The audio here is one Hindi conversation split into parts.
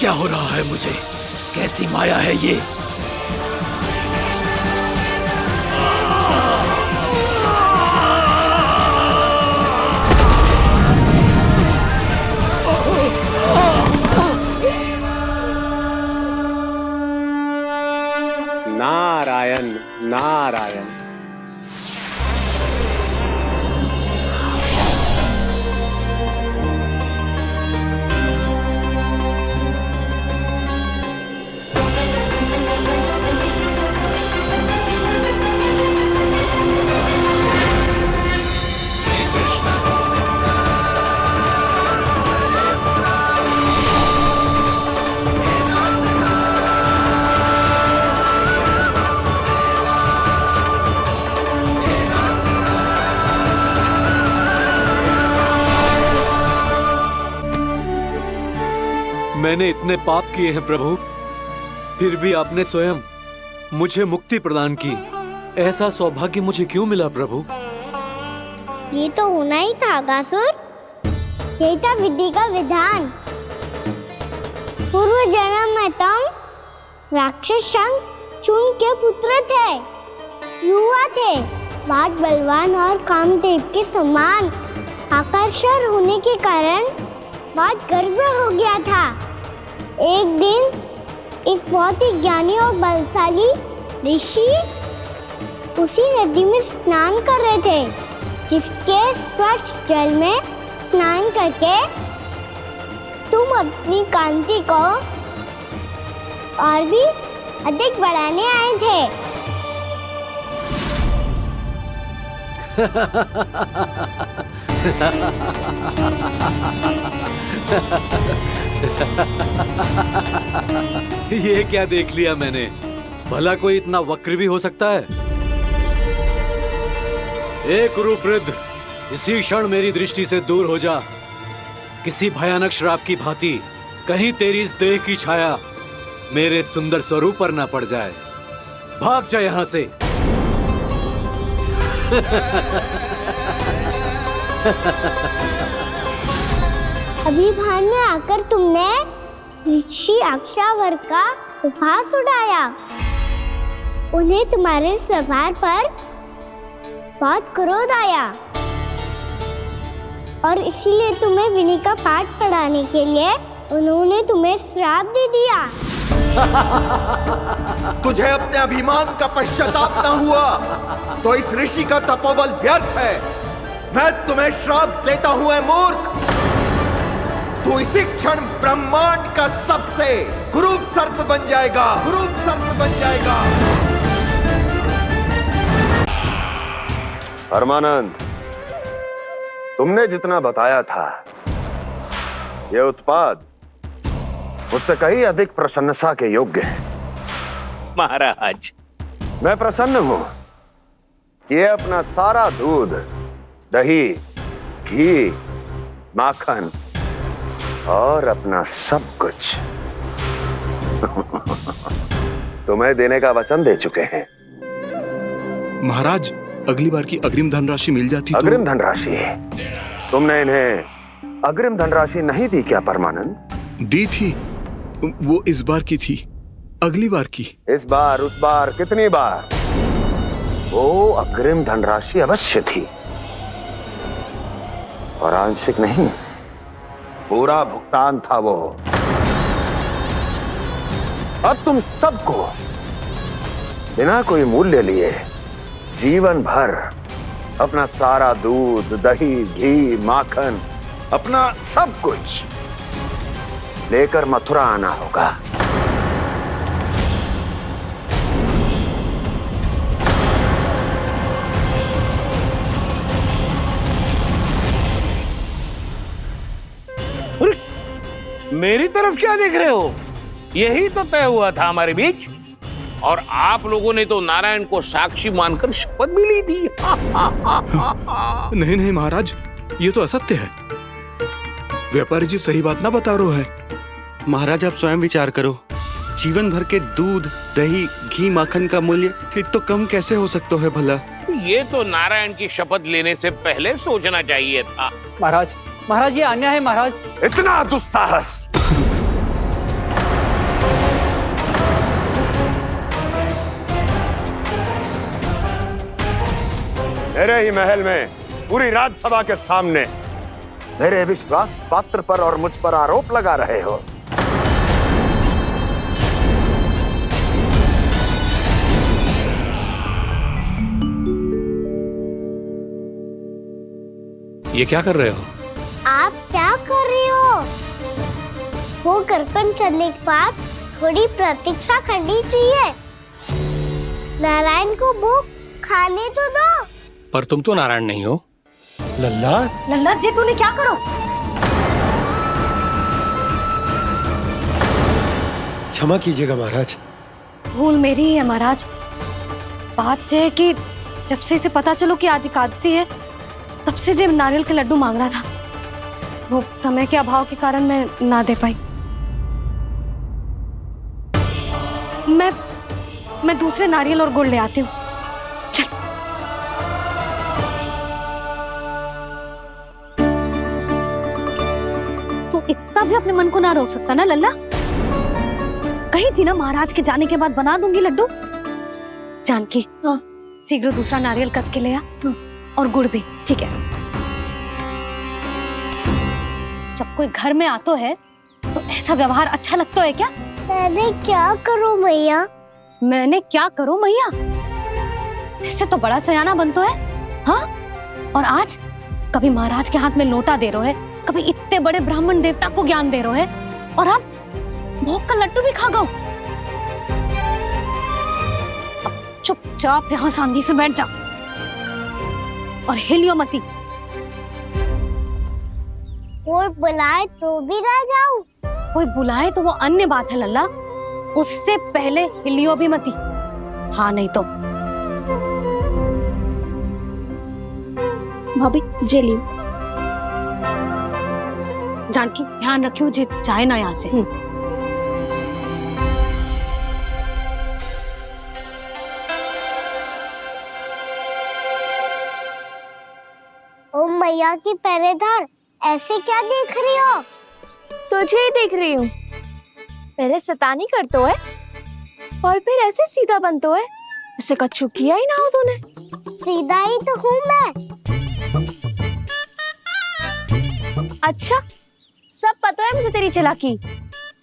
क्या हो रहा है मुझे? कैसी माया है ये? नारायण नारायण। मैंने इतने पाप किए हैं प्रभु, फिर भी आपने स्वयं मुझे मुक्ति प्रदान की। ऐसा सौभाग्य मुझे क्यों मिला प्रभु? ये तो होना ही था अगासुर। यही था विधि का विधान। पूर्व जन्म में तुम राक्षस शंखचूड़ के पुत्र थे, युवा थे, बहुत बलवान और कामदेव के समान। आकर्षण होने के कारण बहुत गर्व हो गया था। एक दिन एक बहुत ही ज्ञानी और बलशाली ऋषि उसी नदी में स्नान कर रहे थे, जिसके स्वच्छ जल में स्नान करके तुम अपनी कांति को और भी अधिक बढ़ाने आए थे। ये क्या देख लिया मैंने? भला कोई इतना वक्र भी हो सकता है? ए कुरुवृद्ध, इसी क्षण मेरी दृष्टि से दूर हो जा। किसी भयानक श्राप की भांति कहीं तेरी इस देह की छाया मेरे सुंदर स्वरूप पर ना पड़ जाए। भाग जा यहां से। अभी भान में आकर तुमने ऋषि अक्षावर का उपहास उड़ाया। उन्हें तुम्हारे स्वभाव पर बहुत क्रोध आया और इसीलिए तुम्हें विधि का पाठ पढ़ाने के लिए उन्होंने तुम्हें श्राप दे दिया। तुझे अपने अभिमान का पश्चाताप न हुआ तो इस ऋषि का तपोबल व्यर्थ है। मैं तुम्हें श्राप देता हूं ऐ मूर्ख। तू इसी क्षण ब्रह्मांड का सबसे कुरूप सर्प बन जाएगा, कुरूप सर्प बन जाएगा। परमानंद, तुमने जितना बताया था, यह उत्पाद मुझसे कहीं अधिक प्रशंसा के योग्य है। महाराज, मैं प्रसन्न हूं। ये अपना सारा दूध, दही, घी, माखन और अपना सब कुछ तुम्हें देने का वचन दे चुके हैं। महाराज, अगली बार की अग्रिम धनराशि मिल जाती तो। अग्रिम धनराशि? तुमने इन्हें अग्रिम धनराशि नहीं दी क्या परमानंद? दी थी, वो इस बार की थी, अगली बार की। इस बार, उस बार, कितनी बार? वो अग्रिम धनराशि अवश्य थी और आंशिक नहीं, पूरा भुगतान था वो। अब तुम सबको बिना कोई मूल्य लिए जीवन भर अपना सारा दूध, दही, घी, माखन, अपना सब कुछ लेकर मथुरा आना होगा। मेरी तरफ क्या देख रहे हो? यही तो तय हुआ था हमारे बीच, और आप लोगों ने तो नारायण को साक्षी मानकर शपथ भी ली थी। नहीं नहीं महाराज, ये तो असत्य है। व्यापारी जी सही बात ना बता रहे हैं। महाराज, आप स्वयं विचार करो। जीवन भर के दूध, दही, घी, माखन का मूल्य तो कम कैसे हो सकता है भला? ये तो नारायण की शपथ लेने से पहले सोचना चाहिए था। महाराज, महाराज, ये अन्याय है महाराज। इतना दुस्साहस! मेरे ही महल में पूरी राज्यसभा के सामने मेरे विश्वास पात्र पर और मुझ पर आरोप लगा रहे हो। ये क्या कर रहे हो? आप क्या कर रहे हो? वो कर्पण करने के बाद थोड़ी प्रतीक्षा करनी चाहिए। नारायण को भूख खाने तो दो। पर तुम तो नारायण नहीं हो। लल्ला लल्ला जी तूने क्या करो? क्षमा कीजिएगा महाराज। भूल मेरी ही है महाराज। बात ये है कि जब से इसे पता चलो कि आज एकादशी है, तब से जब नारियल के लड्डू मांग रहा था, वो समय के अभाव के कारण मैं ना दे पाई। मैं दूसरे नारियल और गुड़ ले आती हूँ। चल। तू इतना भी अपने मन को ना रोक सकता ना लल्ला? कही थी ना महाराज के जाने के बाद बना दूंगी लड्डू। जानकी, शीघ्र दूसरा नारियल कस के ले आ, और गुड़ भी। ठीक है। जब कोई घर में आता है तो ऐसा व्यवहार अच्छा लगता है क्या? मैंने क्या करूं मैया? मैंने क्या करूं मैया? इससे तो बड़ा सयाना बनतो है। हाँ? और आज कभी महाराज के हाथ में लोटा दे रहे है, कभी इतने बड़े ब्राह्मण देवता को ज्ञान दे रहे है, और अब भोग का लड्डू भी खा गो। चुपचाप यहाँ शांति से बैठ जा और हिलियो मती। कोई बुलाए तो भी ना जाऊं? कोई बुलाए तो वो अन्य बात है लल्ला, उससे पहले हिलियो भी मती। हाँ नहीं तो। भाभी जेली। जानकी ध्यान रखियो जे जाए ना यहाँ से। ओ मैया की पहरेदार, ऐसे क्या देख रही हो? तुझे ही देख रही हूँ। पहले शैतानी करतो है और फिर ऐसे सीधा बनतो है, ऐसे कछु किया ही ना हो तूने। सीधा ही तो हूँ मैं। अच्छा, सब पता है मुझे तेरी चालाकी।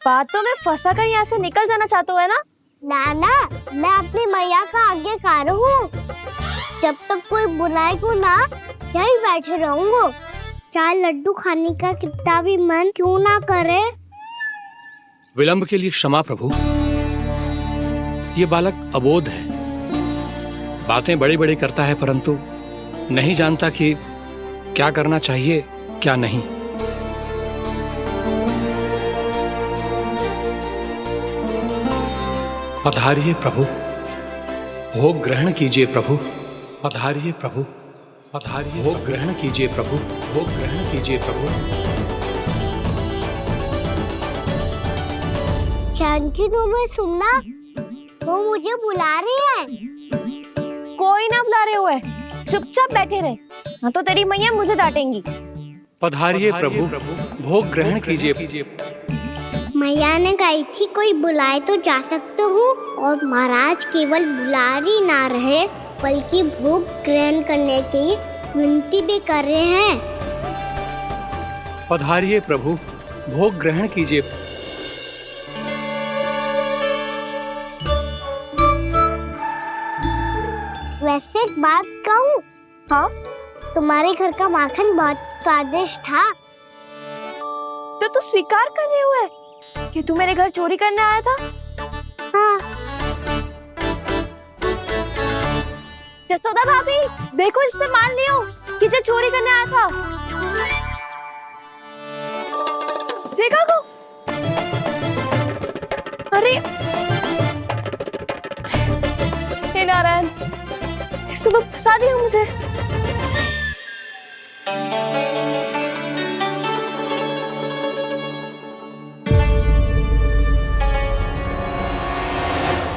बातों में फंसा कर यहाँ से निकल जाना चाहते है ना? नाना, मैं अपनी मैया का आज्ञाकार हूँ। जब तक कोई बुलाएगा ना, यहीं बैठे रहूंगा। चाहे लड्डू खाने का कितना भी मन क्यों ना करे। विलंब के लिए क्षमा प्रभु। ये बालक अबोध है, बातें बड़ी बड़ी करता है, परंतु नहीं जानता कि क्या करना चाहिए क्या नहीं। पधारिए प्रभु, भोग ग्रहण कीजिए प्रभु। पधारिए प्रभु, पधारिए। भोग ग्रहण कीजिए प्रभु, भोग ग्रहण कीजिए प्रभु। जानकी, तुम्हें सुनना, वो मुझे बुला रही है। कोई ना बुला रहे हुए, चुपचाप बैठे रहे, हाँ तो तेरी मैया मुझे डांटेंगी। पधारिए प्रभु, भोग ग्रहण कीजिए। मैया ने कही थी कोई बुलाए तो जा सकते हूँ, और महाराज केवल बुला ही ना रहे बल्कि भोग ग्रहण करने की विनती भी कर रहे हैं। पधारिए प्रभु, भोग ग्रहण कीजिए। वैसे एक बात कहूँ? हाँ? तुम्हारे घर का माखन बहुत स्वादिष्ट था। तो तू स्वीकार कर रहे हुए कि तू मेरे घर चोरी करने आया था? हाँ। जसोदा भाभी, देखो इसने मान लियो कि जो चोरी करने आया था। देखा को? अरे हे नारायण, इसने तो फंसा दिया मुझे।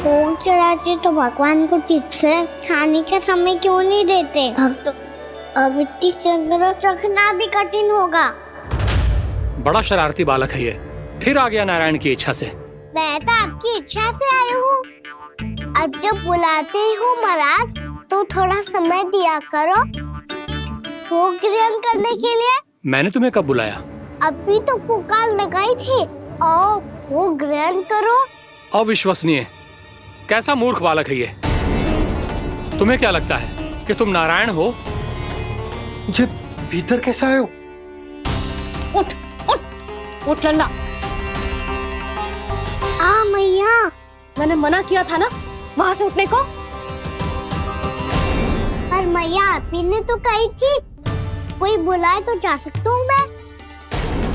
भोग चढ़ाते तो भगवान को ठीक से खाने का समय क्यों नहीं देते? भक्त अब इतनी संग्रह रखना भी कठिन होगा। बड़ा शरारती बालक है ये, फिर आ गया नारायण की इच्छा से। मैं तो आपकी इच्छा से आई हूँ। अब जब बुलाते ही हो महाराज, तो थोड़ा समय दिया करो भोग ग्रहण करने के लिए। मैंने तुम्हें कब बुलाया? अभी तो पुकार लगाई थी, आओ भोग ग्रहण करो। अविश्वसनीय, कैसा मूर्ख बालक है ये। तुम्हें क्या लगता है कि तुम नारायण हो? मुझे भीतर कैसे आए हो? उठ उठ उठ लल्ला। मैया, मैंने मना किया था ना वहां से उठने को। पर मैया आपी ने तो कही थी कोई बुलाए तो जा सकता हूँ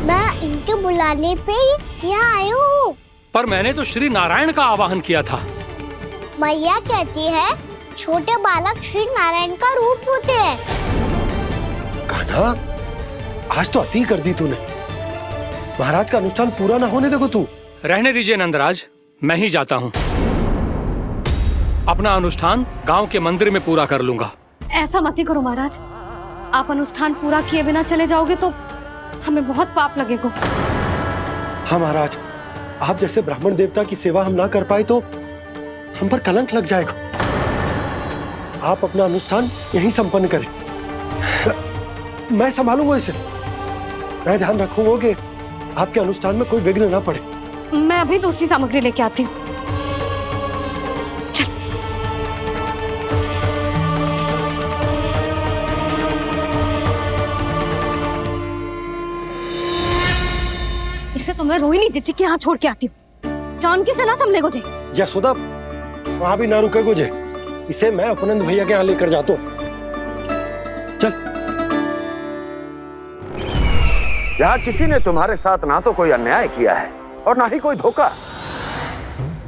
मैं इनके बुलाने पे ही यहाँ आई हूँ। पर मैंने तो श्री नारायण का आवाहन किया था। मैया कहती है छोटे बालक श्री नारायण का रूप होते हैं। कान्हा, आज तो अति कर दी तूने। महाराज का अनुष्ठान पूरा ना होने देखो तू। रहने दीजिए नंदराज, मैं ही जाता हूँ। अपना अनुष्ठान गांव के मंदिर में पूरा कर लूंगा। ऐसा मत ही करो महाराज, आप अनुष्ठान पूरा किए बिना चले जाओगे तो हमें बहुत पाप लगेगा। हाँ महाराज, आप जैसे ब्राह्मण देवता की सेवा हम ना कर पाए तो हम पर कलंक लग जाएगा। आप अपना अनुष्ठान यहीं संपन्न करें, मैं संभालूंगा इसे। मैं ध्यान रखूंगा कि आपके अनुष्ठान में कोई विघ्न ना पड़े। मैं अभी दूसरी सामग्री लेके आती हूँ। इसे तो मैं रोहिणी जीजी के यहाँ छोड़ के आती हूँ। जानकी से ना संभले गुजे। यशोदा, वहां भी ना रुके गुजे। इसे मैं अपनंद भैया के यहाँ लेकर जाता हूँ। चल। यहाँ किसी ने तुम्हारे साथ ना तो कोई अन्याय किया है और ना ही कोई धोखा,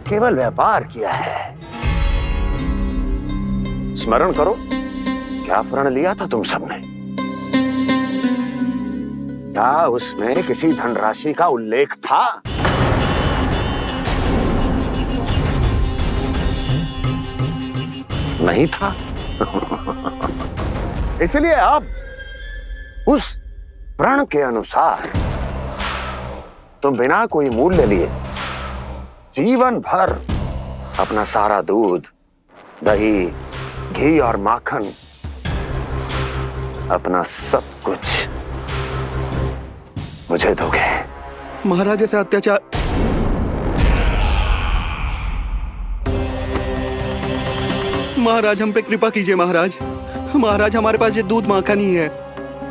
केवल व्यापार किया है। स्मरण करो, क्या प्रण लिया था तुम सबने? क्या उसमें किसी धनराशि का उल्लेख था? नहीं था। इसलिए अब उस प्रण के अनुसार तुम बिना कोई मूल्य लिए जीवन भर अपना सारा दूध, दही, घी और माखन, अपना सब कुछ मुझे दोगे। महाराज ऐसा अत्याचार। महाराज हम पे कृपा कीजिए। महाराज, महाराज हमारे पास ये दूध माखन ही है।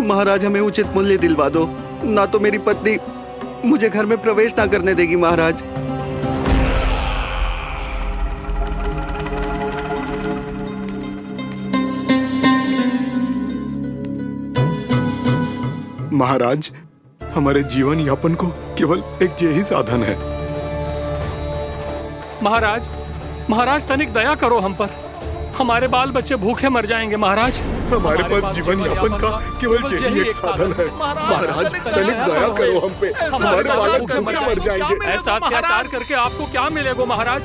महाराज हमें उचित मूल्य दिलवा दो, ना तो मेरी पत्नी मुझे घर में प्रवेश ना करने देगी। महाराज महाराज, हमारे जीवन यापन को केवल एक यही साधन है। महाराज, महाराज तनिक दया करो हम पर। हमारे बाल बच्चे भूखे मर जाएंगे महाराज। हमारे पास जीवन यापन का केवल यही एक साधन है। महाराज तनिक दया करो हम पे, हमारे बालक भूखे मर जाएंगे। ऐसा अत्याचार करके आपको क्या मिलेगा महाराज?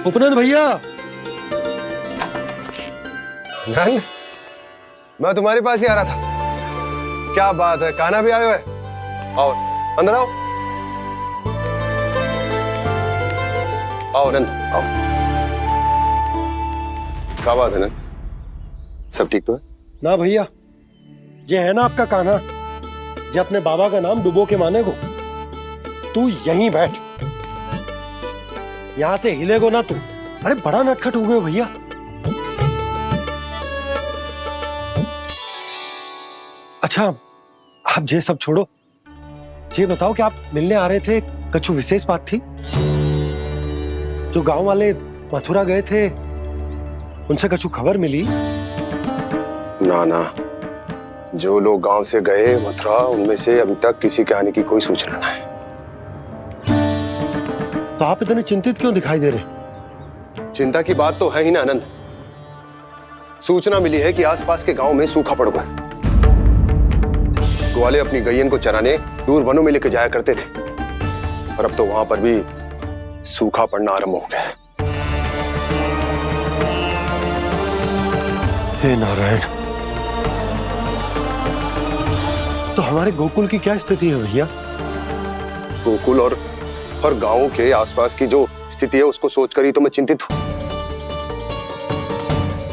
उपनंद भैया। नंद, मैं तुम्हारे पास ही आ रहा था। क्या बात है, कान्हा भी आए हुए? आओ अंदर आओ। आओ नंद आओ। क्या बात है नंद, सब ठीक तो है? ना भैया, ये है ना आपका कान्हा, ये अपने बाबा का नाम डुबो के माने को। तू यहीं बैठ, यहां से हिलेगो ना तू। अरे बड़ा नटखट हो गए भैया। अच्छा, आप ये सब छोड़ो, ये बताओ कि आप मिलने आ रहे थे, कछु विशेष बात थी? जो गांव वाले मथुरा गए थे, उनसे कछु खबर मिली? ना ना, जो लोग गांव से गए मथुरा, उनमें से अभी तक किसी के आने की कोई सूचना नहीं है। तो आप इतने चिंतित क्यों दिखाई दे रहे? चिंता की बात तो है ही ना आनंद। सूचना मिली है कि आसपास के गांव में सूखा पड़ गया। ग्वाले अपनी गैयन को चराने दूर वनों में लेके जाया करते थे, और अब तो वहां पर भी सूखा पड़ना आरंभ हो गया है। हे नारायण, हमारे गोकुल की क्या स्थिति है भैया? गोकुल और गांवों के आसपास की जो स्थिति है उसको सोचकर ही तो मैं चिंतित हूं।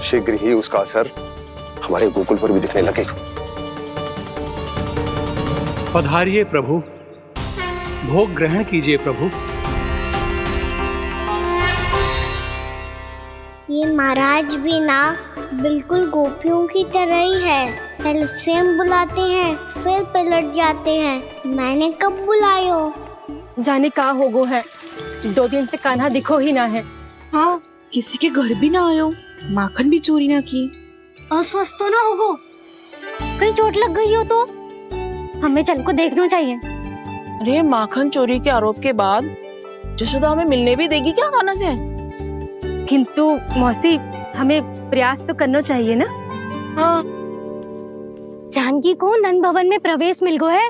शीघ्र ही उसका असर हमारे गोकुल पर भी दिखने लगेगा। पधारिए प्रभु, भोग ग्रहण कीजिए प्रभु। ये महाराज भी ना बिल्कुल गोपियों की तरह ही है। पहले स्वयं बुलाते हैं फिर पलट जाते हैं। मैंने कब बुलाए हो? जाने कहाँ होगो है, 2 दिन से कान्हा दिखो ही ना है। हाँ, किसी के घर भी ना आयो, माखन भी चोरी ना की। अस्वस्थ तो ना होगो, कहीं चोट लग गई हो तो हमें चल को देखना चाहिए। अरे माखन चोरी के आरोप के बाद जशोदा हमें मिलने भी देगी क्या कान्हा से? किंतु मौसी, हमें प्रयास तो करना चाहिए ना। हाँ, जानकी को नंद भवन में प्रवेश मिल गो है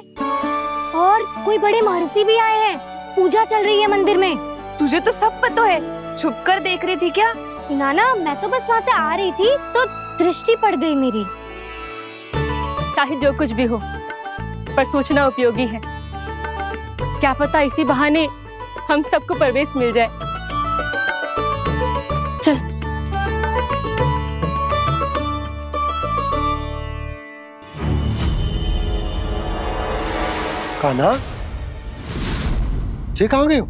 और कोई बड़े महर्षि भी आए हैं। पूजा चल रही है मंदिर में। तुझे तो सब पता है, छुप कर देख रही थी क्या? ना, मैं तो बस वहाँ से आ रही थी तो दृष्टि पड़ गई मेरी। चाहे जो कुछ भी हो, पर सूचना उपयोगी है। क्या पता इसी बहाने हम सबको प्रवेश मिल जाए। चल। कान्हा, जे कहाँ गए हो?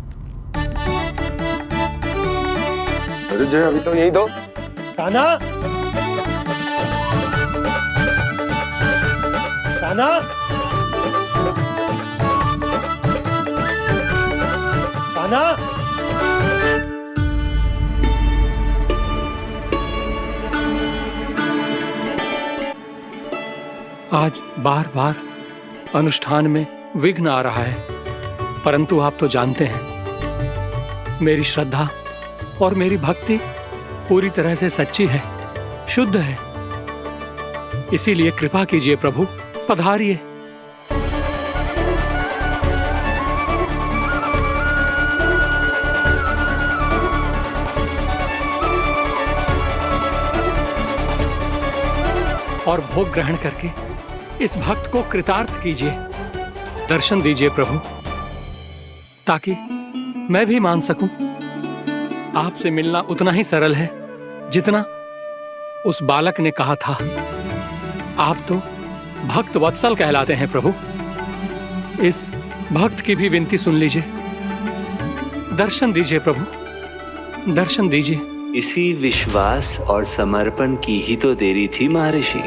अरे जय, अभी तो यही दो। कान्हा, कान्हा, कान्हा। आज बार बार अनुष्ठान में विघ्न आ रहा है, परंतु आप तो जानते हैं मेरी श्रद्धा और मेरी भक्ति पूरी तरह से सच्ची है, शुद्ध है। इसीलिए कृपा कीजिए प्रभु, पधारिए। और भोग ग्रहण करके इस भक्त को कृतार्थ कीजिए। दर्शन दीजिए प्रभु, ताकि मैं भी मान सकूं। आपसे मिलना उतना ही सरल है जितना उस बालक ने कहा था। आप तो भक्त वत्सल कहलाते हैं प्रभु। इस भक्त की भी विनती सुन लीजिए। दर्शन दीजिए प्रभु, दर्शन दीजिए। इसी विश्वास और समर्पण की ही तो देरी थी महर्षि।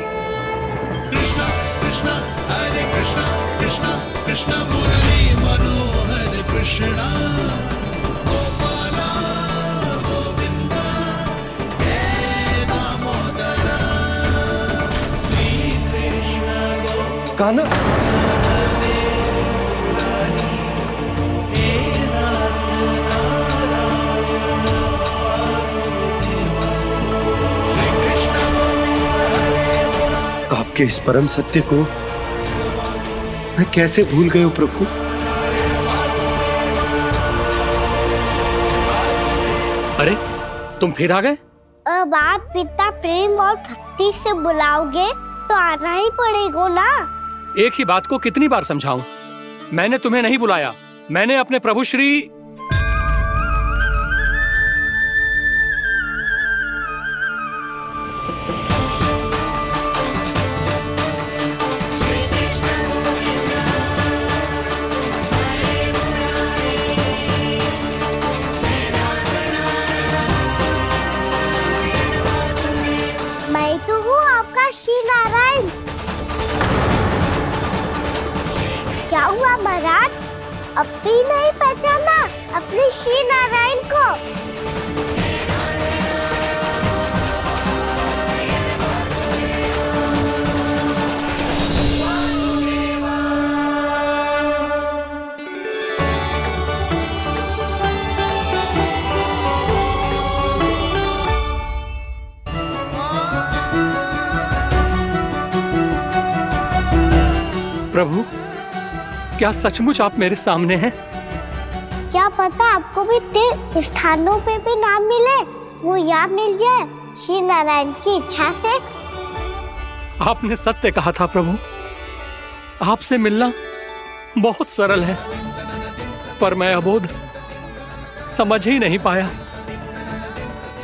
कान्हा, आपके इस परम सत्य को मैं कैसे भूल गया प्रभु? अरे तुम फिर आ गए? अब आप पिता प्रेम और भक्ति से बुलाओगे तो आना ही पड़ेगा ना। एक ही बात को कितनी बार समझाऊं? मैंने तुम्हें नहीं बुलाया, मैंने अपने प्रभु श्री मैं तो हूँ आपका श्री नारायण। क्या हुआ महाराज, अब भी नहीं पहचाना अपने श्री नारायण को? प्रभु, क्या सचमुच आप मेरे सामने हैं? क्या पता आपको भी तीर्थ स्थानों पे भी नाम मिले, वो यहाँ मिल जाए श्री नारायण की इच्छा से। आपने सत्य कहा था प्रभु, आपसे मिलना बहुत सरल है, पर मैं अबोध समझ ही नहीं पाया।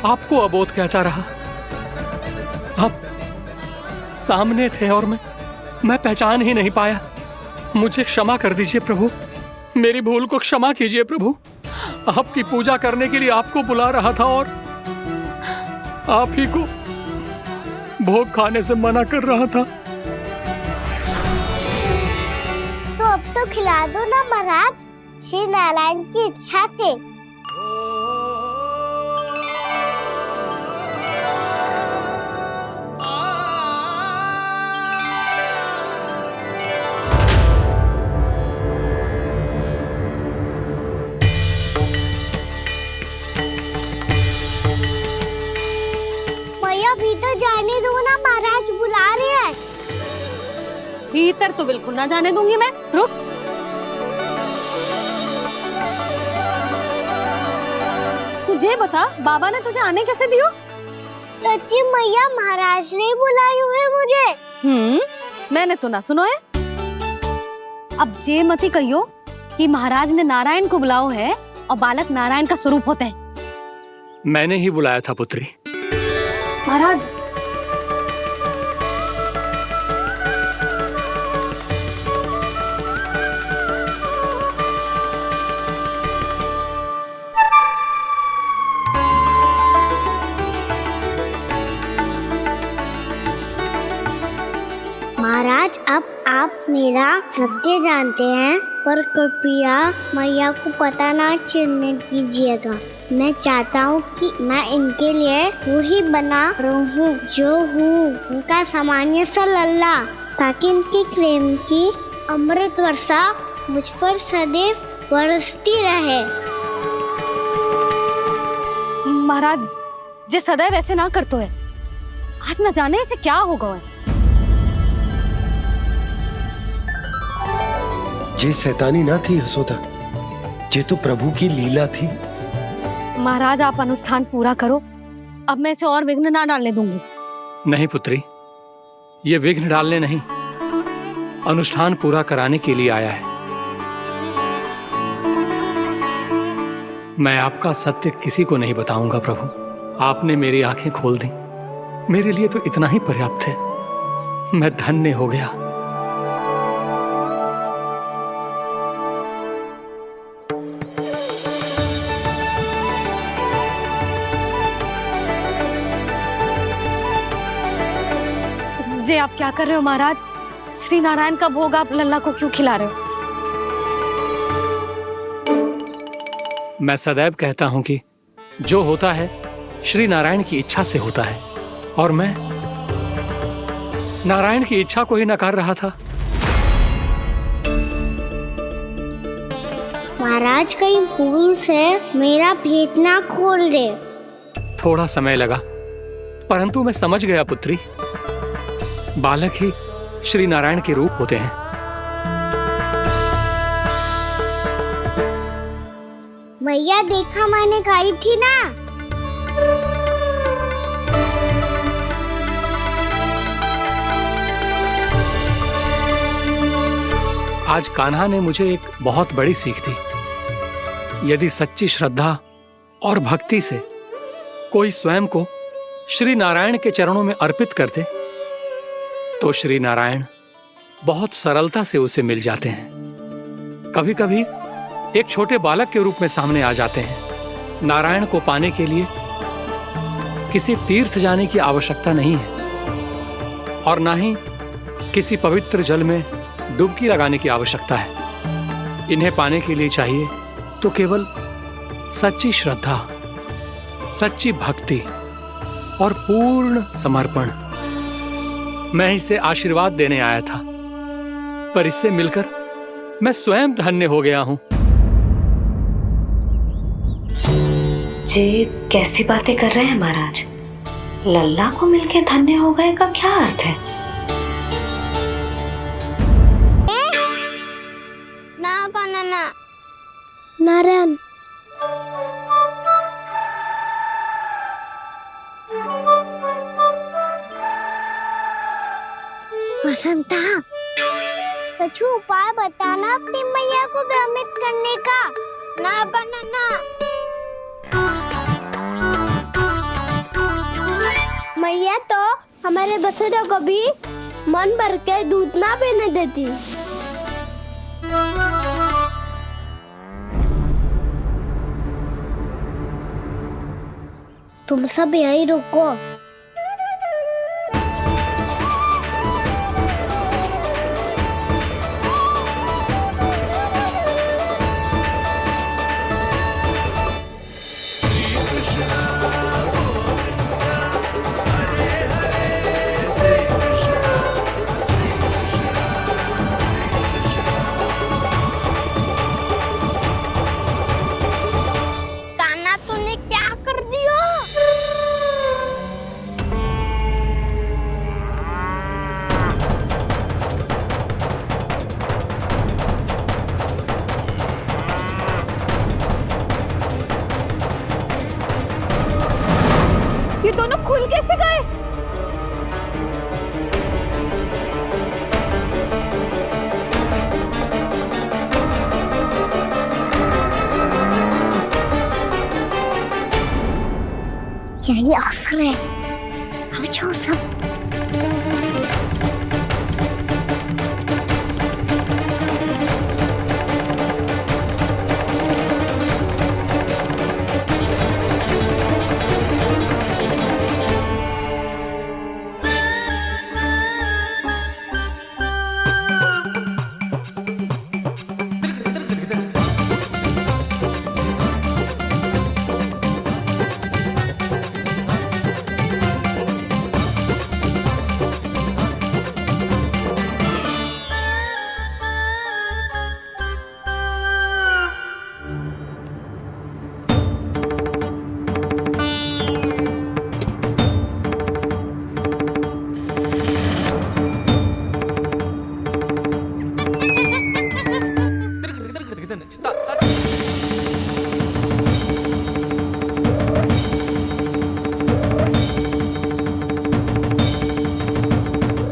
आपको अबोध कहता रहा। आप सामने थे और मैं पहचान ही नहीं पाया। मुझे क्षमा कर दीजिए प्रभु, मेरी भूल को क्षमा कीजिए प्रभु। आपकी पूजा करने के लिए आपको बुला रहा था और आप ही को भोग खाने से मना कर रहा था। तो अब तो खिला दो ना महाराज, श्री नारायण की इच्छा से। भीतर जाने दो ना, महाराज बुला रहे हैं। भीतर तो बिल्कुल ना जाने दूंगी मैं। रुक। तुझे बता, बाबा ने तुझे आने कैसे दियो? सच्ची मैया, महाराज ने बुलाई हुई मुझे। मैंने तो ना सुनो है। अब जे मती कहियो कि महाराज ने नारायण को बुलाओ है और बालक नारायण का स्वरूप होते हैं। मैंने ही बुलाया था पुत्री। महाराज, महाराज अब आप मेरा सत्य जानते हैं, पर कृपया मैया को पता ना चलने दीजिएगा। मैं चाहता हूँ कि मैं इनके लिए वही बना रहूँ जो हूँ, उनका सामान्य सा लल्ला, ताकि इनके प्रेम की अमृत वर्षा मुझ पर सदैव बरसती रहे। महाराज जे सदैव ऐसे ना करतो है, आज न जाने इसे क्या होगा है। जे शैतानी ना थी यशोदा, जे तो प्रभु की लीला थी। महाराज आप अनुष्ठान पूरा करो, अब मैं इसे और विघ्न ना डालने दूंगी। नहीं पुत्री, ये विघ्न डालने नहीं, अनुष्ठान पूरा कराने के लिए आया है। मैं आपका सत्य किसी को नहीं बताऊंगा प्रभु। आपने मेरी आंखें खोल दी, मेरे लिए तो इतना ही पर्याप्त है। मैं धन्य हो गया। जे आप क्या कर रहे हो महाराज? श्री नारायण का भोग आप लल्ला को क्यों खिला रहे हो? मैं सदैव कहता हूं कि जो होता है श्री नारायण की इच्छा से होता है, और मैं नारायण की इच्छा को ही नकार रहा था। महाराज कहीं भूल से मेरा भेद ना खोल दे। थोड़ा समय लगा, परंतु मैं समझ गया पुत्री। बालक ही श्री नारायण के रूप होते हैं। मैया देखा, मैंने कही थी ना। आज कान्हा ने मुझे एक बहुत बड़ी सीख दी। यदि सच्ची श्रद्धा और भक्ति से कोई स्वयं को श्री नारायण के चरणों में अर्पित कर दे, तो श्री नारायण बहुत सरलता से उसे मिल जाते हैं। कभी कभी एक छोटे बालक के रूप में सामने आ जाते हैं। नारायण को पाने के लिए किसी तीर्थ जाने की आवश्यकता नहीं है, और ना ही किसी पवित्र जल में डुबकी लगाने की आवश्यकता है। इन्हें पाने के लिए चाहिए तो केवल सच्ची श्रद्धा, सच्ची भक्ति और पूर्ण समर्पण। मैं इसे आशीर्वाद देने आया था, पर इससे मिलकर मैं स्वयं धन्य हो गया हूं। जी कैसी बातें कर रहे हैं महाराज? लल्ला को मिलके धन्य हो गए का क्या अर्थ है? ना नारायण, बसंता, कुछ उपाय बताना अपनी मैया को भ्रमित करने का। ना बनाना। मैया तो हमारे बछड़ों को भी मन भर के दूध ना पीने देती। तुम सब यहीं रुको। कान्हा तूने क्या कर दिया? ये दोनों खुल कैसे गए? यही अवसर है। आ जाओ सब।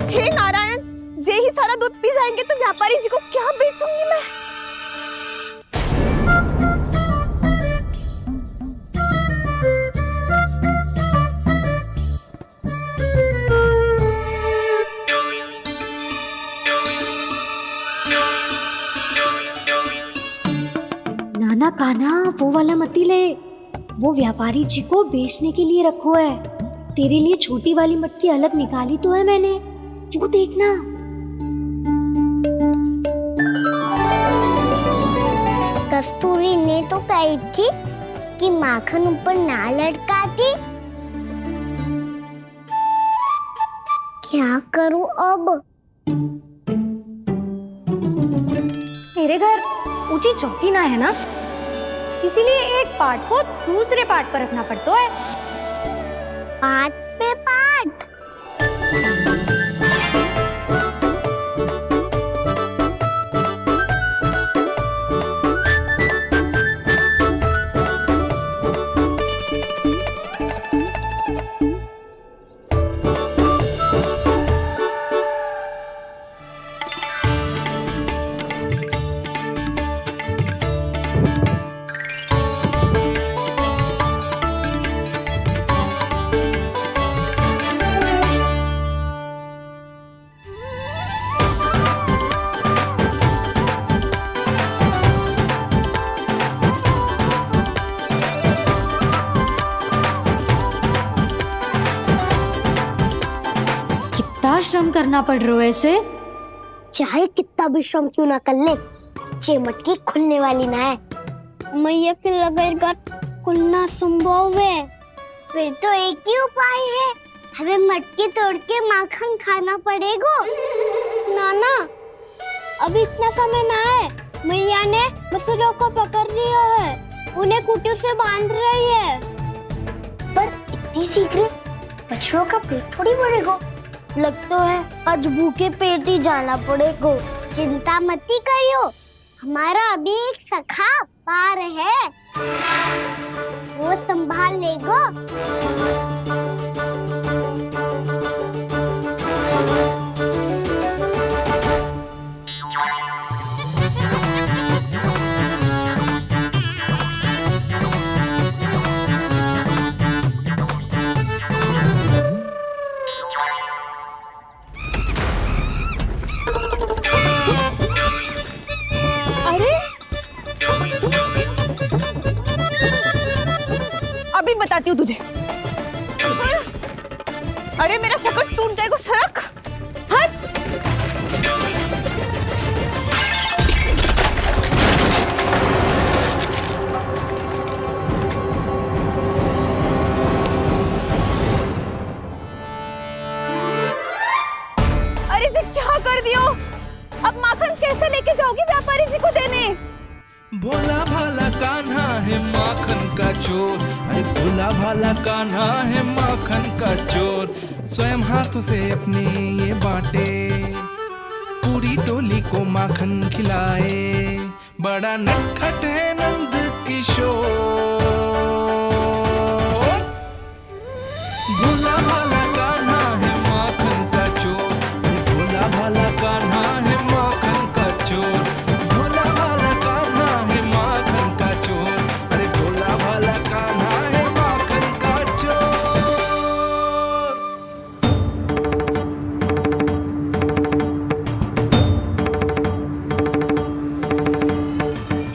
हे नारायण, जे ही सारा दूध पी जाएंगे तो व्यापारी जी को क्या बेचूंगी मैं? नाना कान्हा, वो वाला मती ले। वो व्यापारी जी को बेचने के लिए रखो है। तेरे लिए छोटी वाली मटकी अलग निकाली तो है मैंने, वो देखना। कस्तूरी ने तो कही थी कि माखन ऊपर ना लटकाती। क्या करूं अब? मेरे घर ऊंची चौकी ना है ना, इसीलिए एक पार्ट को दूसरे पार्ट पर रखना पड़ता है। पार्ट पे पार्ट। कितना श्रम करना पड़ रहा है इसे। चाहे कितना भी श्रम क्यों ना कर ले, ये मटकी खुलने वाली ना है। मैया के बगैर खुलना संभव है। फिर तो एक ही उपाय है, हमें मटकी तोड़ के माखन खाना पड़ेगा। नाना, अभी इतना समय ना है। मैया ने बछड़ों को पकड़ लिया है, उन्हें खूंटों से बांध रही है। पर इतनी शीघ्र बछड़ों का पेट थोड़ी भरेगा। लगता है आज भूखे पेट ही जाना पड़ेगा। चिंता मत करियो, हमारा अभी एक सखा पार है, वो संभाल लेगा। बताती हूँ तुझे। अरे मेरा सकट टूट जाएगा, सरक हट। अरे जी क्या कर दियो? अब माखन कैसे लेके जाओगी व्यापारी जी को देने? भोला भाला कान्हा है माखन का चोर, अरे भोला भाला कान्हा है माखन का चोर। स्वयं हाथों से अपने ये बांटे, पूरी टोली को माखन खिलाए। बड़ा नटखट है नंद किशोर। भोला भाला कान्हा है माखन का चोर, भोला भाला कान्हा है माखन का चोर। भोला भाला कान्हा है माखन का चोर, अरे भोला भाला कान्हा है माखन का चोर।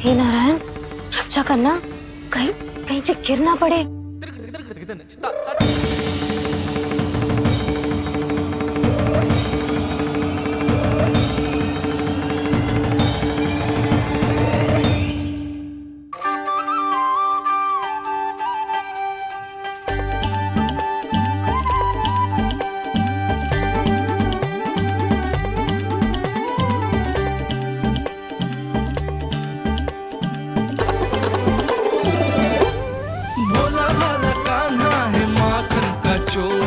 हे नारायण, रक्षा करना, कहीं कहीं से गिर ना पड़े। भोला भाला कान्हा है माखन का चोर,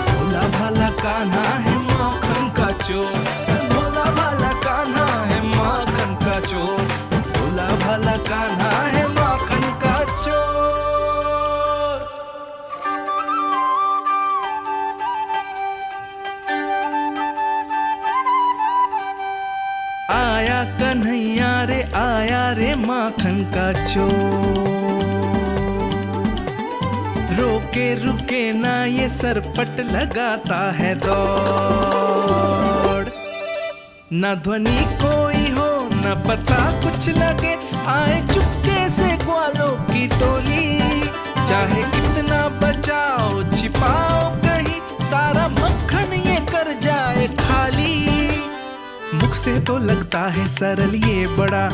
भोला भाला कान्हा है माखन का चोर। भोला भाला कान्हा है माखन का चोर, भोला भाला कान्हा है माखन का चोर। आया कन्हैया रे आया रे माखन का चोर। रोके रुके ना ये सरपट लगाता है दौड़। ना ध्वनि कोई हो ना पता कुछ लगे, आए चुपके से ग्वालों की टोली। चाहे कितना बचाओ छिपाओ कहीं, सारा मक्खन ये कर जाए खाली। मुख से तो लगता है सरल ये बड़ा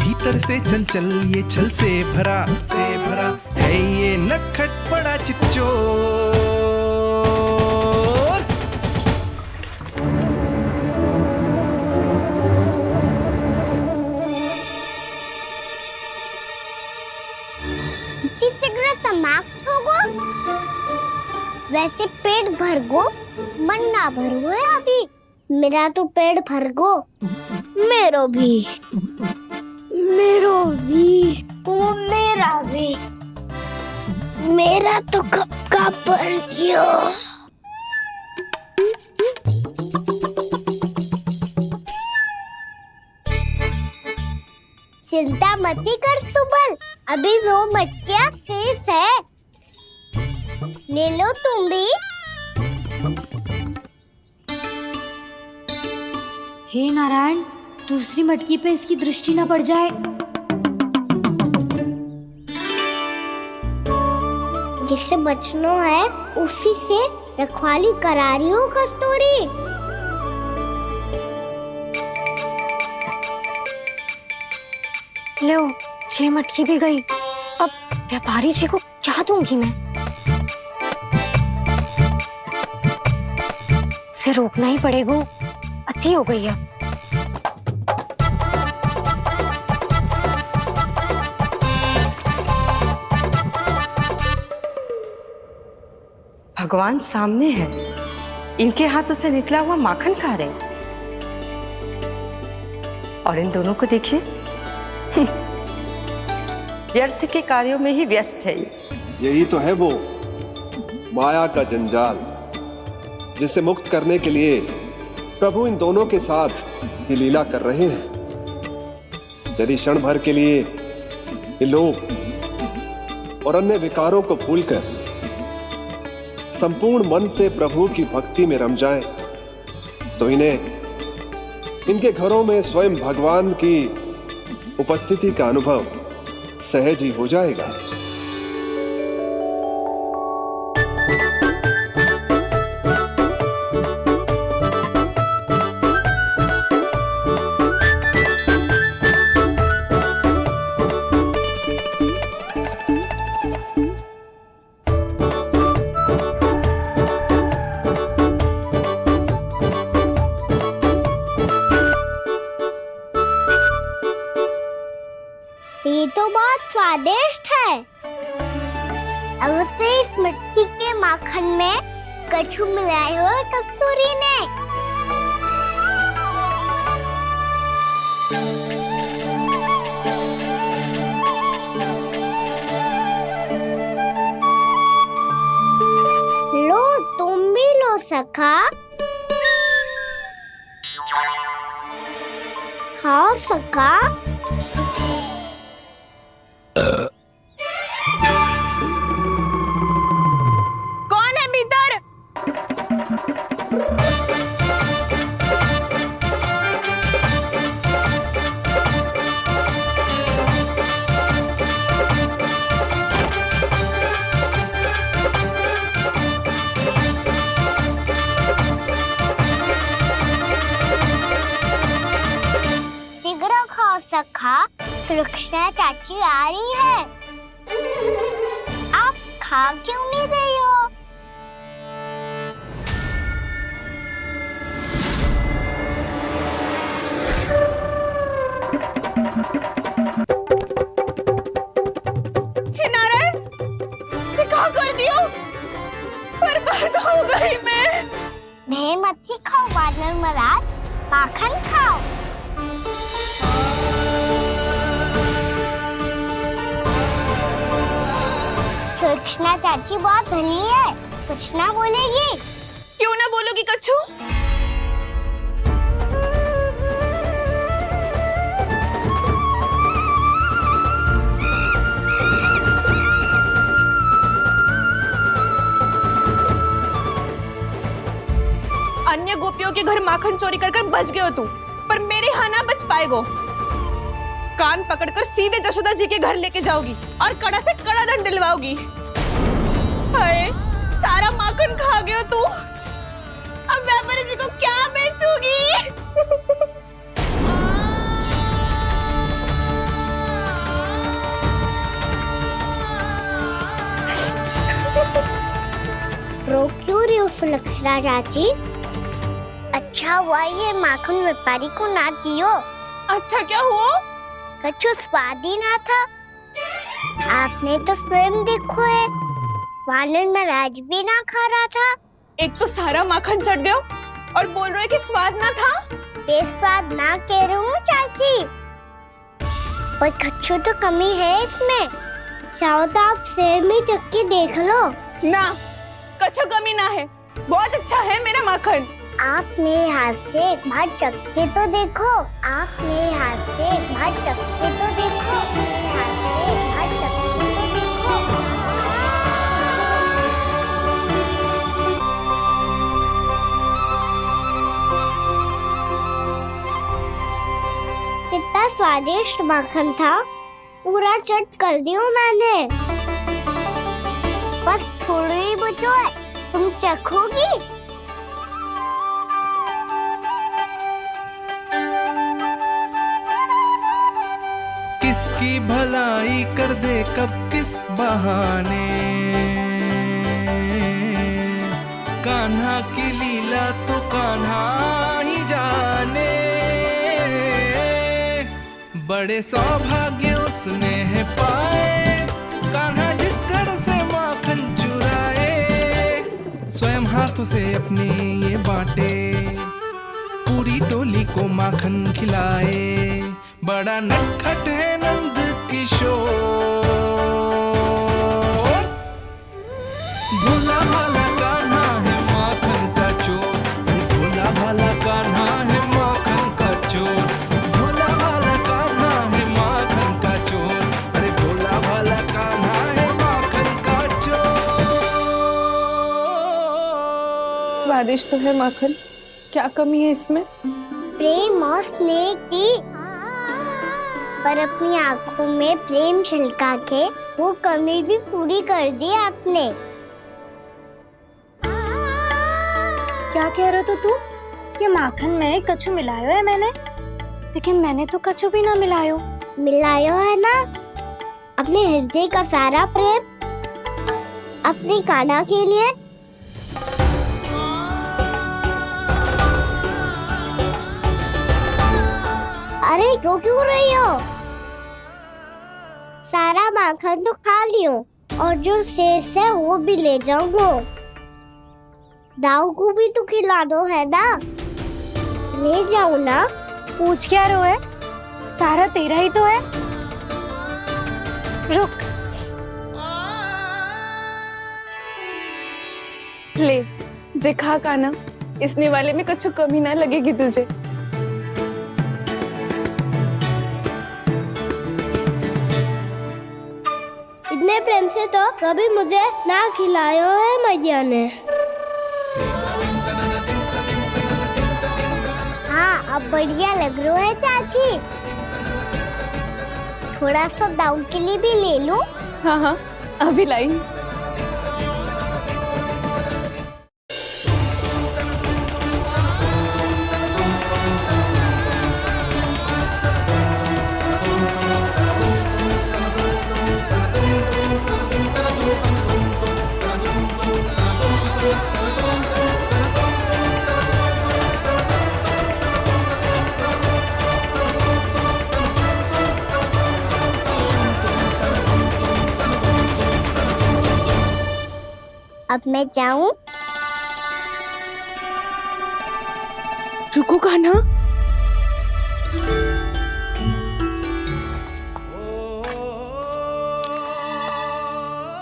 भीतर से चंचल ये छल से भरा है ये नटखट बड़ा चिपचोर। शीघ्र समाप्त होगो, वैसे पेट भर गो मन ना भर गो है अभी। मेरा तो पेट भर गो, मेरो भी वो मेरा भी, मेरा तो कब का भर गयो। चिंता मती कर सुबल, अभी 2 मटकियाँ शेष है, ले लो तुम भी। हे नारायण, दूसरी मटकी पे इसकी दृष्टि न पड़ जाए। जिससे बचना है उसी से रखवाली करा रही हो कस्तूरी। लो, 6 मटकी भी गई। अब व्यापारी जी को क्या दूंगी मैं? इसे रोकना ही पड़ेगा, अति हो गई है। भगवान सामने है, इनके हाथों से निकला हुआ माखन खा रहे हैं। और इन दोनों को देखिए, व्यर्थ के कार्यों में ही व्यस्त है। यही तो है वो माया का जंजाल, जिसे मुक्त करने के लिए प्रभु इन दोनों के साथ ये लीला कर रहे हैं। यदि क्षण भर के लिए ये लोग और अन्य विकारों को भूलकर संपूर्ण मन से प्रभु की भक्ति में रम जाएं, तो इनके घरों में स्वयं भगवान की उपस्थिति का अनुभव सहज ही हो जाएगा। स्वादिष्ट है। अवश्य इस मिट्टी के माखन में कछु मिलाए हो कस्तूरी ने। लो तुम भी लो सखा, खाओ सखा। कौन है भीतर? शीघ्र खाओ सखा, सुलक्षणा चाची आ रही है। आप खा क्यों नहीं रही हो? हे नारायण, क्या कर दियो? बर्बाद हो गई मैं। मच्छी खाओ वानर महाराज, माखन खाओ। सुलक्षणा चाची बहुत भली है, कुछ ना बोलेगी। क्यों ना बोलोगी कच्छू? अन्य गोपियों के घर माखन चोरी कर बच गए हो तू, पर मेरे यहाँ ना बच पाएगो। कान पकड़कर सीधे जशोदा जी के घर लेके जाओगी और कड़ा से कड़ा दंड दिलवाओगी। हाय, सारा माखन खा गए हो तू। अब व्यापारी जी को क्या बेचूगी? रो क्यों रही हो सुलक्षणा चाची? अच्छा हुआ ये माखन व्यापारी को ना दियो। अच्छा क्या हुआ? कछु स्वाद ही ना था। आपने तो स्वयं देखो है, वानर महाराज भी ना खा रहा था। एक तो सारा माखन चढ़ गयो और बोल रहे कि स्वाद ना था। बेस्वाद ना कह रही हूँ चाची, पर कछु तो कमी है इसमें। चाहो तो आप शेर में चक्की देख लो। ना, कछु कमी ना है, बहुत अच्छा है मेरा माखन। आप मेरे हाथ से एक बार चखके तो देखो। आप मेरे हाथ से एक बार चखके तो देखो। मेरे हाथ से एक बार चखके तो देखो। कितना स्वादिष्ट माखन था, पूरा चट कर दिया मैंने। बस थोड़ी ही बचो है, तुम चखोगी? किसकी भलाई कर दे कब किस बहाने, कान्हा की लीला तो कान्हा ही जाने। बड़े सौभाग्य उसने है पाए, कान्हा जिस घर से माखन चुराए। स्वयं हाथों से अपने ये बांटे, पूरी टोली को माखन खिलाए। बड़ा नटखट है नंद किशोर, भोला भाला कान्हा है माखन का चोर। भोला भाला कान्हा है माखन का चोर। भोला भाला कान्हा है माखन का चोर। अरे भोला भाला कान्हा है माखन का चोर। स्वादिष्ट तो है माखन, क्या कमी है इसमें? प्रेम और स्नेह की, पर अपनी आंखों में प्रेम छलका के वो कमी भी पूरी कर दी आपने। क्या कह रहे हो तू? ये माखन में कछु मिलायो है मैंने, लेकिन मैंने तो कछु भी ना मिलायो। मिलायो है ना, अपने हृदय का सारा प्रेम अपनी कान्हा के लिए। अरे रो क्यों रही हो? सारा माखन तो खा लियो और जो शेष है वो भी ले जाऊंगा। दाऊ को भी तो खिला दो है ना, ले जाओ ना। पूछ क्या रो है, सारा तेरा ही तो है। रुक, ले जे खा काना, इसने वाले में कुछ कमी ना लगेगी तुझे। इतने प्रेम से तो कभी मुझे ना खिलायो है मैया ने। हाँ, अब बढ़िया लग रहा है चाची। थोड़ा सा दाऊ के लिए भी ले लो। हाँ हाँ, अभी लाई। अब मैं जाऊं? रुको कान्हा।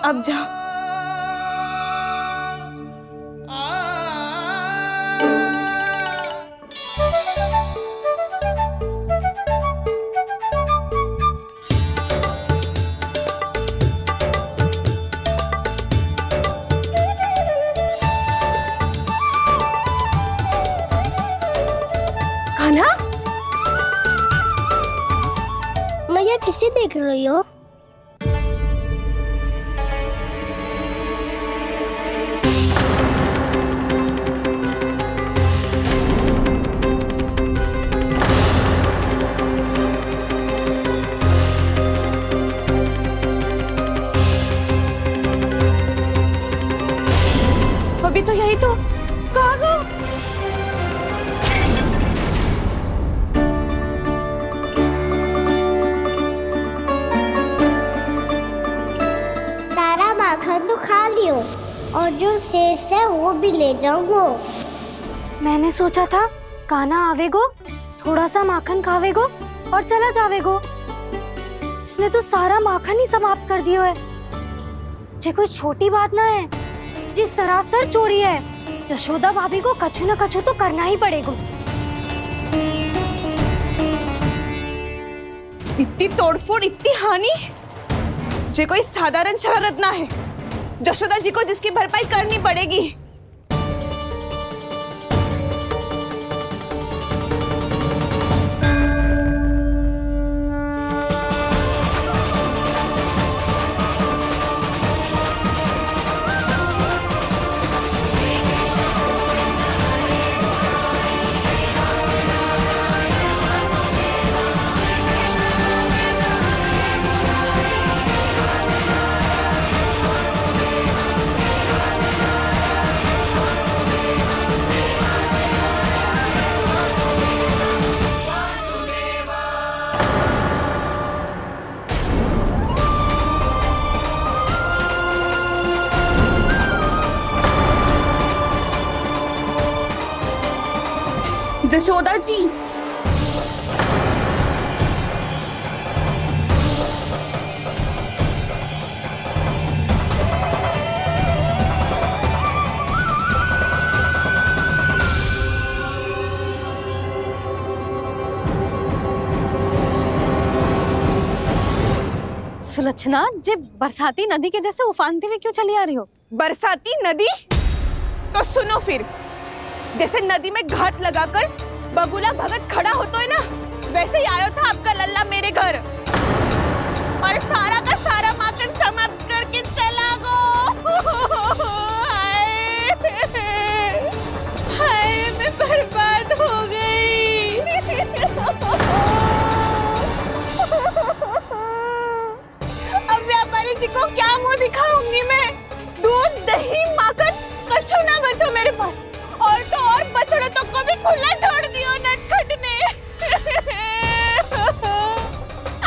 अब जाओ। मैया किसे देख रही हो? अभी तो यही तो। कहाँ गो? सारा माखन तो खा लियो और जो शेष है वो भी ले जाऊंगा। मैंने सोचा था कान्हा आवेगो, थोड़ा सा माखन खावेगो और चला जावेगो। इसने तो सारा माखन ही समाप्त कर दियो है। ये कोई छोटी बात ना है, जी सरासर चोरी है। यशोदा भाभी को कछु न कछु तो करना ही पड़ेगा। इतनी तोड़फोड़, इतनी हानि, ये कोई साधारण शरारत ना है। यशोदा जी को जिसकी भरपाई करनी पड़ेगी। यशोदा जी, सुलक्षणा, जे बरसाती नदी के जैसे उफानते हुए क्यों चली आ रही हो? बरसाती नदी? तो सुनो फिर, जैसे नदी में घाट लगाकर बगुला भगत खड़ा होता है ना, वैसे ही आया था आपका लल्ला मेरे घर और सारा का सारा माखन समाप्त करके चला गो। हाय, मैं बर्बाद हो गई। अब व्यापारी जी को क्या मुंह दिखाऊंगी मैं? दूध, दही, माखन कछु ना बचो मेरे पास। और तो और बछड़े तो को भी खुला छोड़ दियो नटखट ने।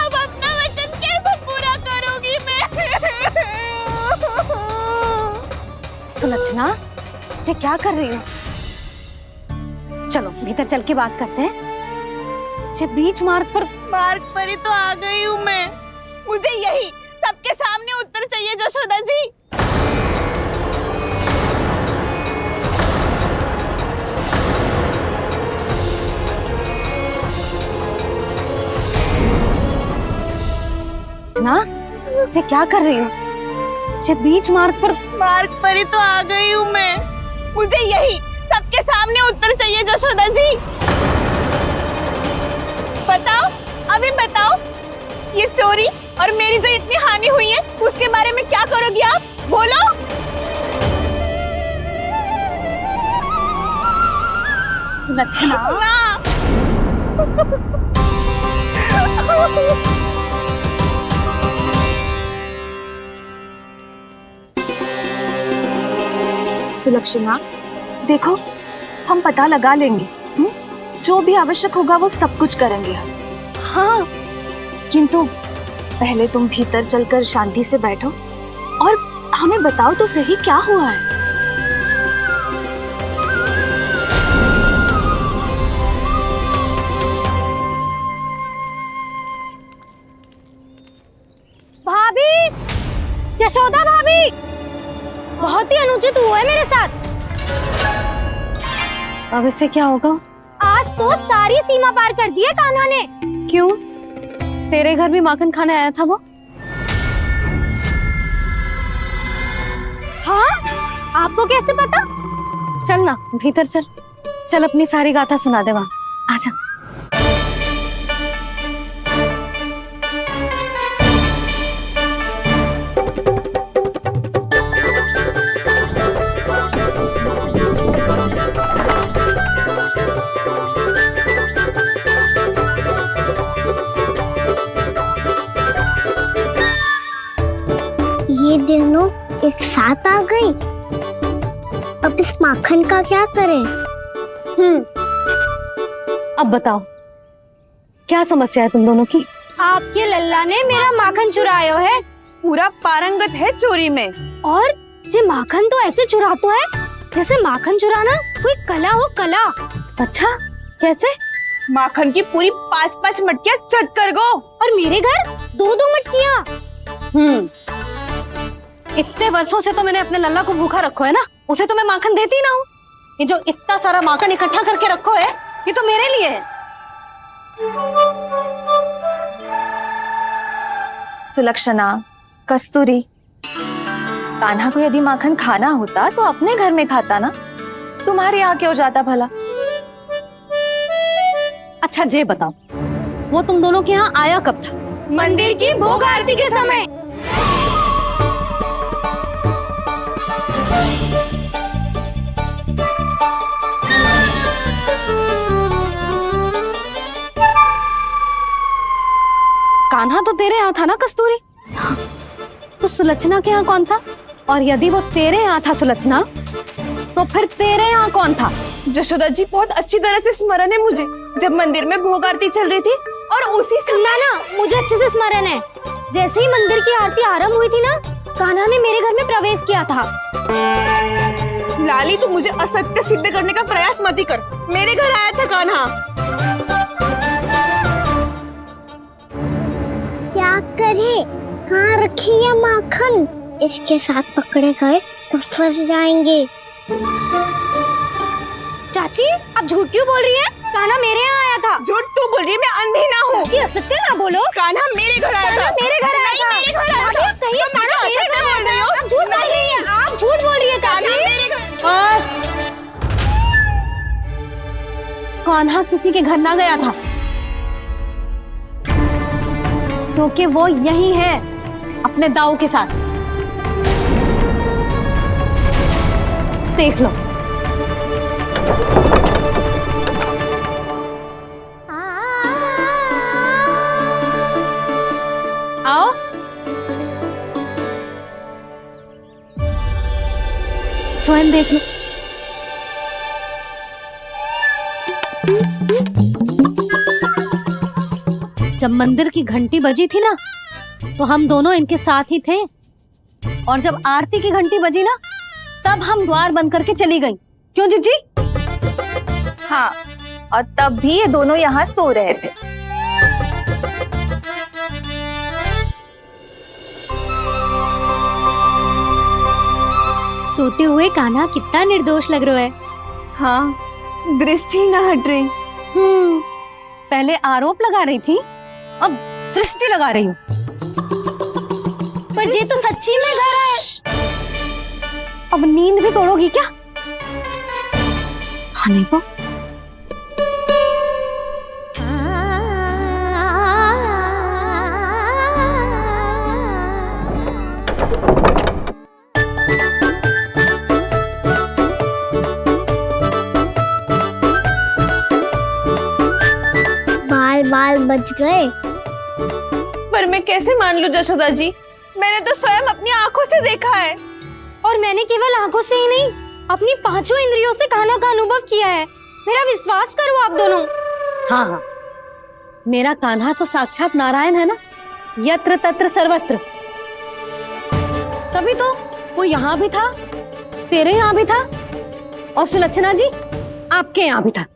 अब अपना वचन कैसे पूरा करूं? ये क्या कर रही हो? चलो भीतर चल के बात करते हैं। ये बीच मार्ग पर ही तो आ गई हूँ मैं। मुझे यही सबके सामने उत्तर चाहिए जशोदा जी। ना ये क्या कर रही हो? ये बीच मार्ग पर ही तो आ गई हूँ मैं। मुझे यही सबके सामने उत्तर चाहिए जशोदा जी। बताओ, अभी बताओ, ये चोरी और मेरी जो इतनी हानि हुई है उसके बारे में क्या करोगी आप? बोलो। सुलक्षणा, सुलक्षणा, देखो हम पता लगा लेंगे, जो भी आवश्यक होगा वो सब कुछ करेंगे हम। हाँ, किंतु पहले तुम भीतर चलकर शांति से बैठो और हमें बताओ तो सही क्या हुआ है। भाभी, यशोदा भाभी, बहुत ही अनुचित हुआ है मेरे साथ। अब इससे क्या होगा? आज तो सारी सीमा पार कर दी है कान्हा ने। क्यों? तेरे घर भी माखन खाने आया था वो? हाँ, आपको कैसे पता? चल ना भीतर चल, चल अपनी सारी गाथा सुना दे वहाँ। आजा। ये दोनों एक साथ आ गई। अब इस माखन का क्या करें? अब बताओ क्या समस्या है तुम दोनों की? आपके लल्ला ने मेरा माखन चुरायो है। पूरा पारंगत है चोरी में। और ये माखन तो ऐसे चुरातो है जैसे माखन चुराना कोई कला हो, कला। अच्छा, कैसे? माखन की पूरी 5-5 मटकियां चट कर गो। और मेरे घर 2-2 मटकियां। इतने वर्षों से तो मैंने अपने लल्ला को भूखा रखो है ना, उसे तो मैं माखन देती ना हूँ। ये जो इतना सारा माखन इकट्ठा करके रखो है, ये तो मेरे लिए है। सुलक्षणा, कस्तूरी, कान्हा को यदि माखन खाना होता तो अपने घर में खाता ना, तुम्हारे यहाँ क्यों जाता भला? अच्छा ये बताओ, वो तुम दोनों के यहाँ आया कब था? मंदिर की भोग आरती के समय। कान्हा तो तेरे यहाँ था ना कस्तूरी? तो सुलक्षणा के यहाँ कौन था? और यदि वो तेरे यहाँ था सुलक्षणा, तो फिर तेरे यहाँ कौन था? जशोदा जी, बहुत अच्छी तरह से स्मरण है मुझे, जब मंदिर में भोग आरती चल रही थी और उसी समय ना मुझे अच्छे से स्मरण है। जैसे ही मंदिर की आरती आरंभ हुई थी ना, कान्हा ने मेरे घर में प्रवेश किया था। लाली, तू मुझे असत्य सिद्ध करने का प्रयास मत ही कर। मेरे घर आया था कान्हा। क्या करे, कहाँ रखी है माखन? इसके साथ पकड़े गए तो फंस जाएंगे। चाची, आप झूठ क्यों बोल रही हैं? कान्हा मेरे यहाँ आया था। झूठ तू बोल रही है? मैं अंधी ना हूँ। चाची, असत्य ना बोलो। कान्हा मेरे घर आया था। मेरे घर आया था। मेरे घर आया था। कहिए कान्हा मेरे घर आया था। आप झूठ बोल रही हैं। आप झूठ बोल रही है चाची। बस, कान्हा किसी के घर ना गया था, क्योंकि वो यही है अपने दाऊ के साथ। देख लो। आओ। स्वयं देख लो। जब मंदिर की घंटी बजी थी ना, तो हम दोनों इनके साथ ही थे, और जब आरती की घंटी बजी ना, तब हम द्वार बंद करके चली गई। क्यों जीजी? हाँ, और तब भी ये दोनों यहाँ सो रहे थे। सोते हुए कान्हा कितना निर्दोष लग रहा है। हाँ, दृष्टि ना हट रही। पहले आरोप लगा रही थी, अब दृष्टि लगा रही हूँ। पर ये तो सच्ची में घर है। अब नींद भी तोड़ोगी क्या? हनी को बाल बच गए। पर मैं कैसे मान लूं जशोदा जी? मैंने तो स्वयं अपनी आंखों से देखा है। और मैंने केवल आंखों से ही नहीं, अपनी पांचों इंद्रियों से कान्हा का अनुभव किया है। मेरा विश्वास करो आप दोनों। हाँ हाँ, मेरा कान्हा तो साक्षात नारायण है ना, यत्र तत्र सर्वत्र। तभी तो वो यहाँ भी था, तेरे यहाँ भी था, और सुलक्षणा जी आपके यहाँ भी था।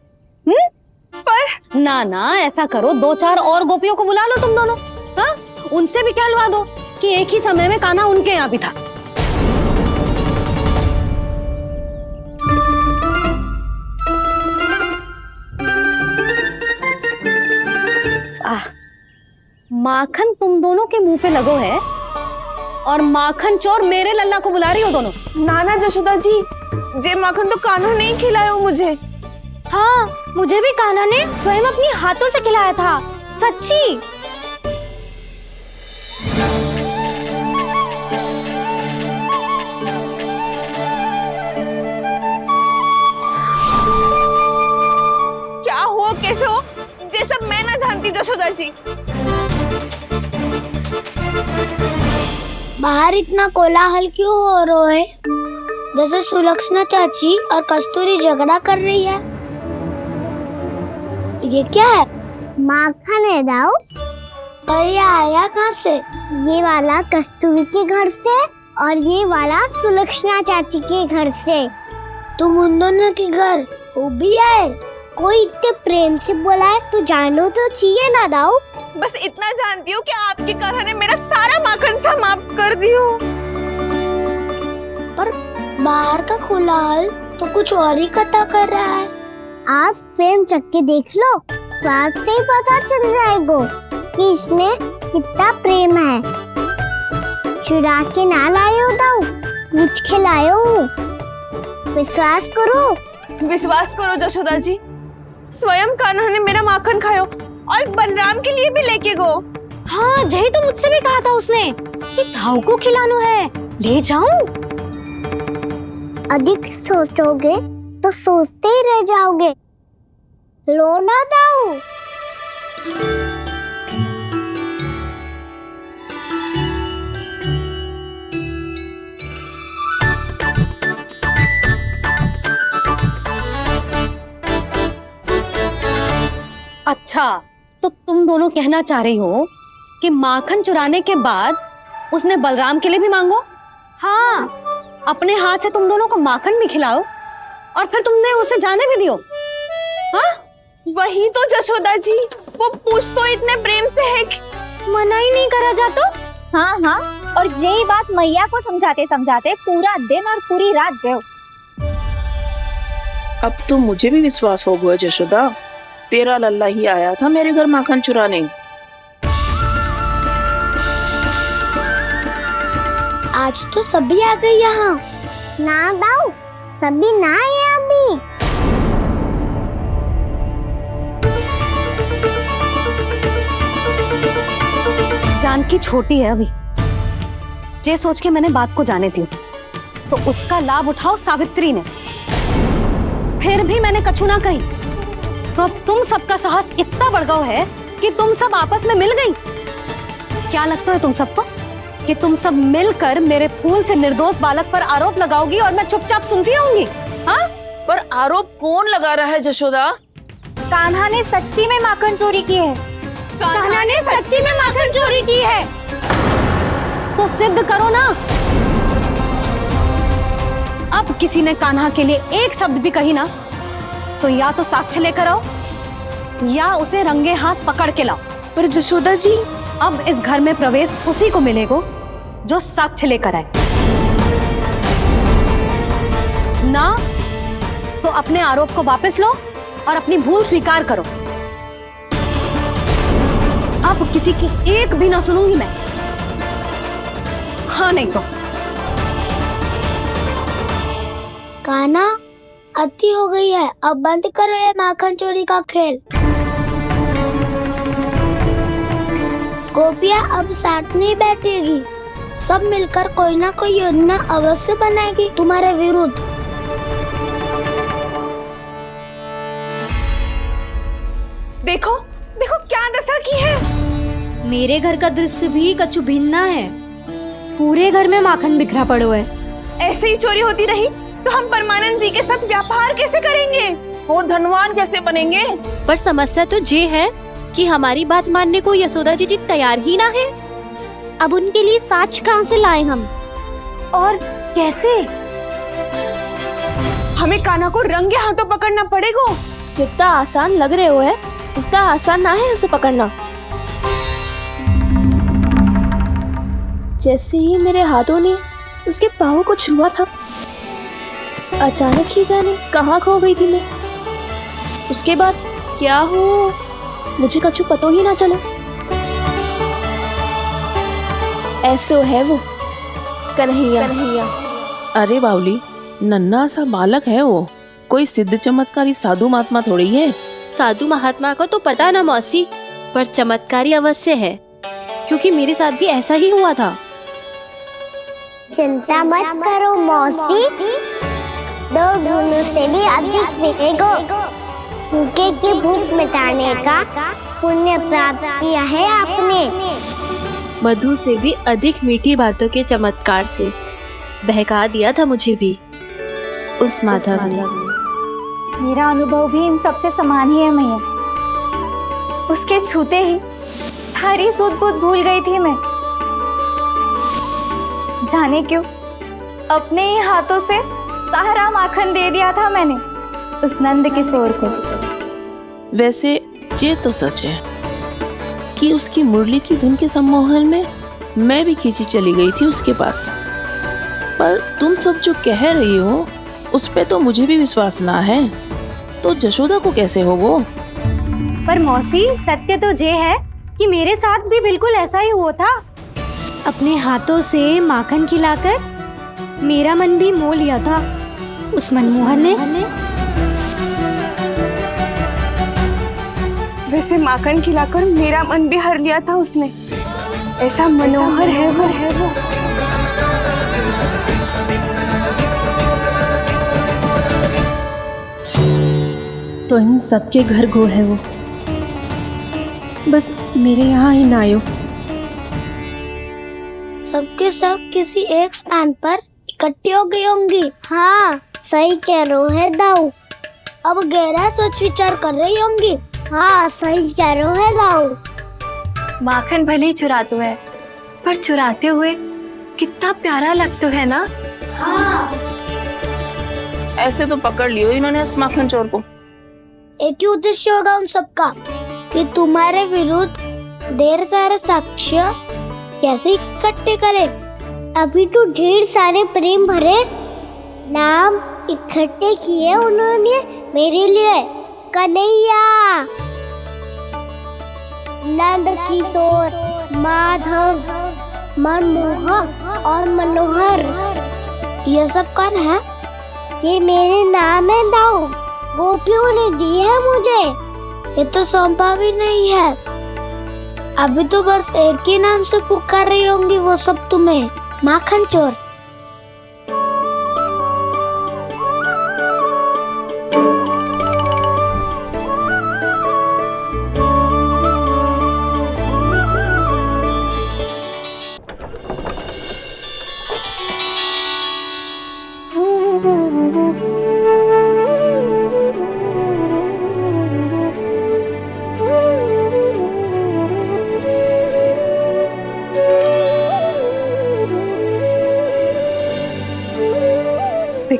पर ना ना, ऐसा करो, 2-4 और गोपियों को बुला लो तुम दोनों। हाँ, उनसे भी कहलवा दो कि एक ही समय में कान्हा उनके यहाँ भी था। माखन तुम दोनों के मुंह पे लगो है, और माखन चोर मेरे लल्ला को बुला रही हो दोनों। नाना जशोदा जी, जे माखन तो कान्हा ने ही खिलाया मुझे। हाँ, मुझे भी कान्हा ने स्वयं अपनी हाथों से खिलाया था, सच्ची। क्या हो, कैसे हो, ये सब मैं ना जानती जशोदा जी। बाहर इतना कोलाहल क्यों हो रहा है? जैसे सुलक्षणा चाची और कस्तूरी झगड़ा कर रही है। ये क्या है? माखन है दाऊ। और ये आया कहाँ से? ये वाला कस्तूरी के घर से और ये वाला सुलक्षणा चाची के घर से। तुम उन दोनों के घर हो भी आए? कोई इतने प्रेम से बोला है तो जानो तो चाहिए ना दाऊ। बस इतना जानती हूँ कि आपके कान्हा ने मेरा सारा माखन समाप्त कर दियो। पर बाहर का कोलाहल तो कुछ और ही कथा कर रहा है। आप स्वयं चख के देख लो, तो आपसे ही पता चल जाएगा कि इसमें कितना प्रेम है। चुरा के ना लाए हो दाऊ, पूछ के लाए हो। विश्वास करो जशोदा जी, स्वयं कान्हा ने मेरा माखन खायो और बलराम के लिए भी लेके गो। हाँ, जही तो मुझसे भी कहा था उसने कि दाऊ को खिलाना है, ले जाऊं। अधिक सोचोगे तो सोचते ही रह जाओगे। लो ना दाऊ। अच्छा, तो तुम दोनों कहना चाह रही हो कि माखन चुराने के बाद उसने बलराम के लिए भी मांगो? हाँ, अपने हाथ से तुम दोनों को माखन भी खिलाओ और फिर तुमने उसे जाने भी दियो। हाँ, वही तो जशोदा जी, वो पूछ तो इतने प्रेम से है कि मना ही नहीं करा जातो। हाँ हाँ, और यही बात मैया को समझाते समझाते पूरा दिन और पूरी रात गयो। अब तो मुझे भी विश्वास हो गया जशोदा, तेरा लल्ला ही आया था मेरे घर माखन चुराने। आज तो सभी आ गए यहाँ। ना दाऊ, सभी ना आए अभी। जानकी छोटी है अभी, ये सोच के मैंने बात को जाने दी, तो उसका लाभ उठाओ सावित्री ने। फिर भी मैंने कछु ना कही, तो अब तुम सबका साहस इतना बढ़ गया है कि तुम सब आपस में मिल गई। क्या लगता है तुम सबको कि तुम सब मिलकर मेरे फूल से निर्दोष बालक पर आरोप लगाओगी और मैं चुपचाप सुनती रहूंगी? हाँ? पर आरोप कौन लगा रहा है जशोदा? कान्हा ने सच्ची में माखन चोरी की है। कान्हा ने सच्ची में माखन चोरी की है। तो सिद्ध करो ना। अब किसी ने कान्हा के लिए एक शब्द भी कही ना, तो या तो साक्ष्य लेकर आओ या उसे रंगे हाथ पकड़ के लाओ। पर जशोदा जी, अब इस घर में प्रवेश उसी को मिलेगा जो साक्ष्य लेकर आए। ना तो अपने आरोप को वापस लो और अपनी भूल स्वीकार करो। अब किसी की एक भी ना सुनूंगी मैं। हाँ नहीं तो कान्हा, अति हो गई है, अब बंद करो ये माखन चोरी का खेल। गोपियाँ अब साथ नहीं बैठेगी, सब मिलकर कोई ना कोई योजना अवश्य बनाएगी तुम्हारे विरुद्ध। देखो देखो क्या दशा की है। मेरे घर का दृश्य भी कछु भिन्न है। पूरे घर में माखन बिखरा पड़ो है। ऐसे ही चोरी होती रही तो हम परमानंद जी के साथ व्यापार कैसे करेंगे और धनवान कैसे बनेंगे? पर समस्या तो ये है कि हमारी बात मानने को यशोदा जी तैयार ही ना है। अब उनके लिए साक्ष्य कहाँ से लाए हम, और कैसे? हमें कान्हा को रंगे हाथों पकड़ना पड़ेगा। जितना आसान लग रहे हो है उतना आसान ना है उसे पकड़ना। जैसे ही मेरे हाथों ने उसके पाँव को छुआ था, अचानक ही जाने कहाँ खो गई थी मैं। उसके बाद क्या हो मुझे कछु पता ही ना चला। ऐसो है वो कन्हैया। अरे बावली, नन्हा सा बालक है वो, कोई सिद्ध चमत्कारी साधु महात्मा थोड़ी है। साधु महात्मा को तो पता ना मौसी, पर चमत्कारी अवश्य है, क्योंकि मेरे साथ भी ऐसा ही हुआ था। चिंता मत करो मौसी, 2 गुणों से भी अधिक मिलेगा। भूखे की भूख मिटाने का पुण्य प्राप्त किया है आपने। मधु से भी अधिक मीठी बातों के चमत्कार से बहका दिया था मुझे भी उस माधव ने। मेरा अनुभव भी इन सबसे समान ही है मैया। उसके छूते ही सारी सूध बूध भूल गई थी मैं। जाने क्यों अपने ही हाथों से सारा माखन दे दिया था मैंने उस नंद किशोर को। वैसे ये तो सच है कि उसकी मुरली की धुन के सम्मोहन में मैं भी खींची चली गई थी उसके पास। पर तुम सब जो कह रही हो उस पे तो मुझे भी विश्वास ना है, तो जशोदा को कैसे होगा? पर मौसी, सत्य तो ये है कि मेरे साथ भी बिल्कुल ऐसा ही हुआ था। अपने हाथों से माखन खिलाकर मेरा मन भी मोह लिया था उस मनमोहन ने। वैसे माखन खिलाकर मेरा मन भी हर लिया था उसने। ऐसा मनोहर है वो। तो इन सबके घर गो है वो, बस मेरे यहाँ ही ना आयो। सबके सब किसी एक स्थान पर इकट्ठी हो गई होंगी। हाँ, सही कह रहे है दाऊ। अब गहरा सोच विचार कर रही होंगी। हाँ, सही कह रहे है दाऊ। माखन भले ही चुराते है, पर चुराते हुए कितना प्यारा लगता है ना। हाँ। ऐसे तो पकड़ लियो इन्होंने उस माखन चोर को। एक ही उद्देश्य होगा उन सबका कि तुम्हारे विरुद्ध ढेर सारे साक्ष्य कैसे इकट्ठे करे। अभी तो ढेर सारे प्रेम भरे नाम इकट्ठे किए उन्होंने मेरे लिए। कन्हैया, नंद किशोर, माधव, मनमोहक और मनोहर, ये सब कौन है? ये मेरे नाम है दाऊ। गोपियों ने दिए है मुझे, ये तो सौंपा भी नहीं है। अभी तो बस एक ही नाम से पुकार रही होंगी वो सब तुम्हें, माखन चोर।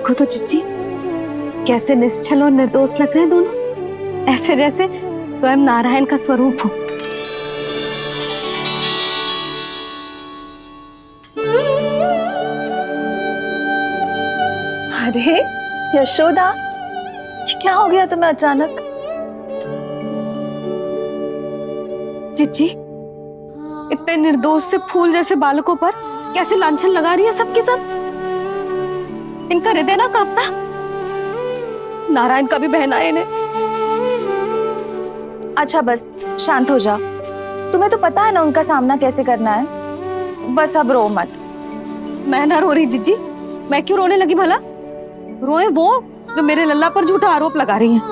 देखो तो चिच्ची, कैसे निश्चल और निर्दोष लग रहे हैं दोनों, ऐसे जैसे स्वयं नारायण का स्वरूप हो। अरे यशोदा, ये क्या हो गया तुम्हें अचानक? चिच्ची, इतने निर्दोष से फूल जैसे बालकों पर कैसे लांछन लगा रही है सबके सब। इनका हृदय ना कांपता? नारायण का भी बहना है इन्हें। अच्छा बस शांत हो जाओ, तुम्हें तो पता है ना उनका सामना कैसे करना है। बस अब रो मत। मैं ना रो रही जिज्जी, मैं क्यों रोने लगी भला? रोए वो जो मेरे लल्ला पर झूठा आरोप लगा रही हैं।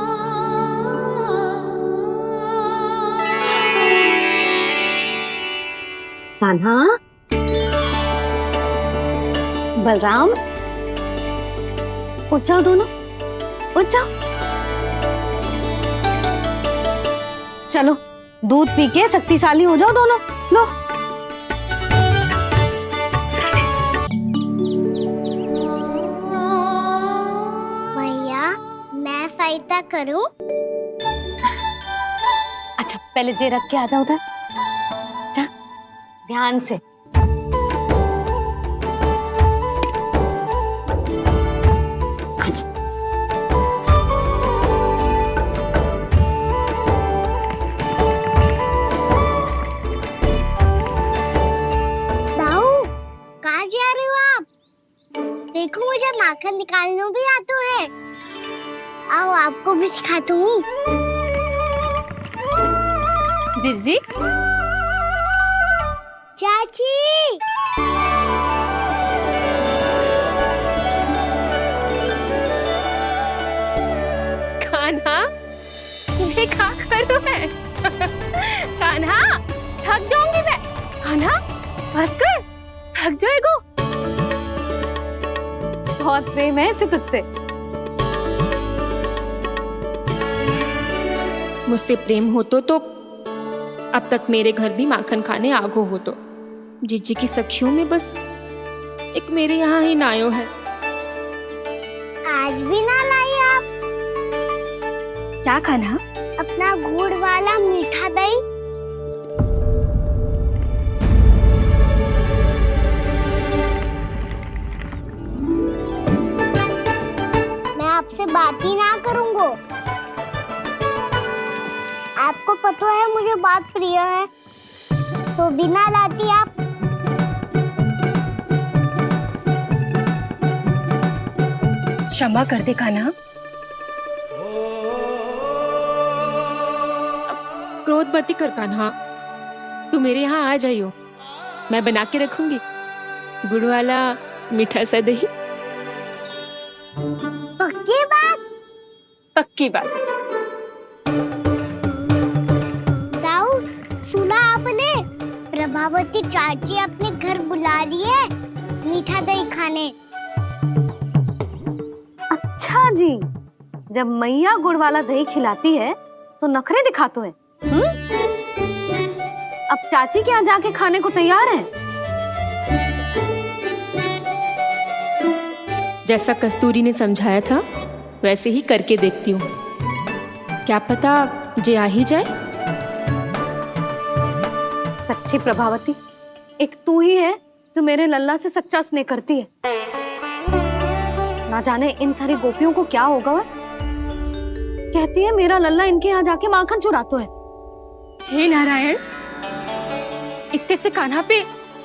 कान्हा, बलराम, उठ जाओ दोनों, उठ जाओ। चलो दूध पी के शक्तिशाली हो जाओ दोनों। लो। भैया, मैं सहायता करूं? अच्छा पहले जे रख के आ जाओ उधर, जा ध्यान से। देखो मुझे माखन निकालना भी आता है। आओ आपको भी सिखाता हूँ। जिज्जी, चाची, कान्हा, ये क्या कर रहे है? कान्हा, थक जाऊंगी मैं। कान्हा, बस कर, थक जाएगो। बहुत प्रेम है इसे तुझसे। मुझसे प्रेम हो तो अब तक मेरे घर भी माखन खाने आगो हो तो। जीजी की सखियों में बस एक मेरे यहाँ ही नायो है। आज भी ना लाई आप? क्या खाना? अपना गुड़ वाला मीठा दही। मैं आपसे बात ही ना करूंगा। आपको पता है मुझे बात प्रिय है, तो बिना लाती आप। क्षमा कर दे कान्हा। क्रोध मत कर कान्हा, तू मेरे यहाँ आ जाइयो, मैं बना के रखूंगी गुड़ वाला मीठा सा दही। पक्की बात? पक्की बात। दाऊ, सुना आपने? प्रभावती चाची अपने घर बुला रही है मीठा दही खाने। अच्छा जी, जब मैया गुड़ वाला दही खिलाती है तो नखरे दिखाते हैं। अब चाची के यहाँ जाके खाने को तैयार हैं। जैसा कस्तूरी ने समझाया था वैसे ही करके देखती हूँ, क्या पता जे आ ही जाए। सच्ची प्रभावती, एक तू ही है जो मेरे लल्ला से सच्चा स्नेह करती है। ना जाने इन सारी गोपियों को क्या होगा। वह कहती है मेरा लल्ला इनके यहाँ जाके माखन चुराता है। हे नारायण, इतने से कान्हा पे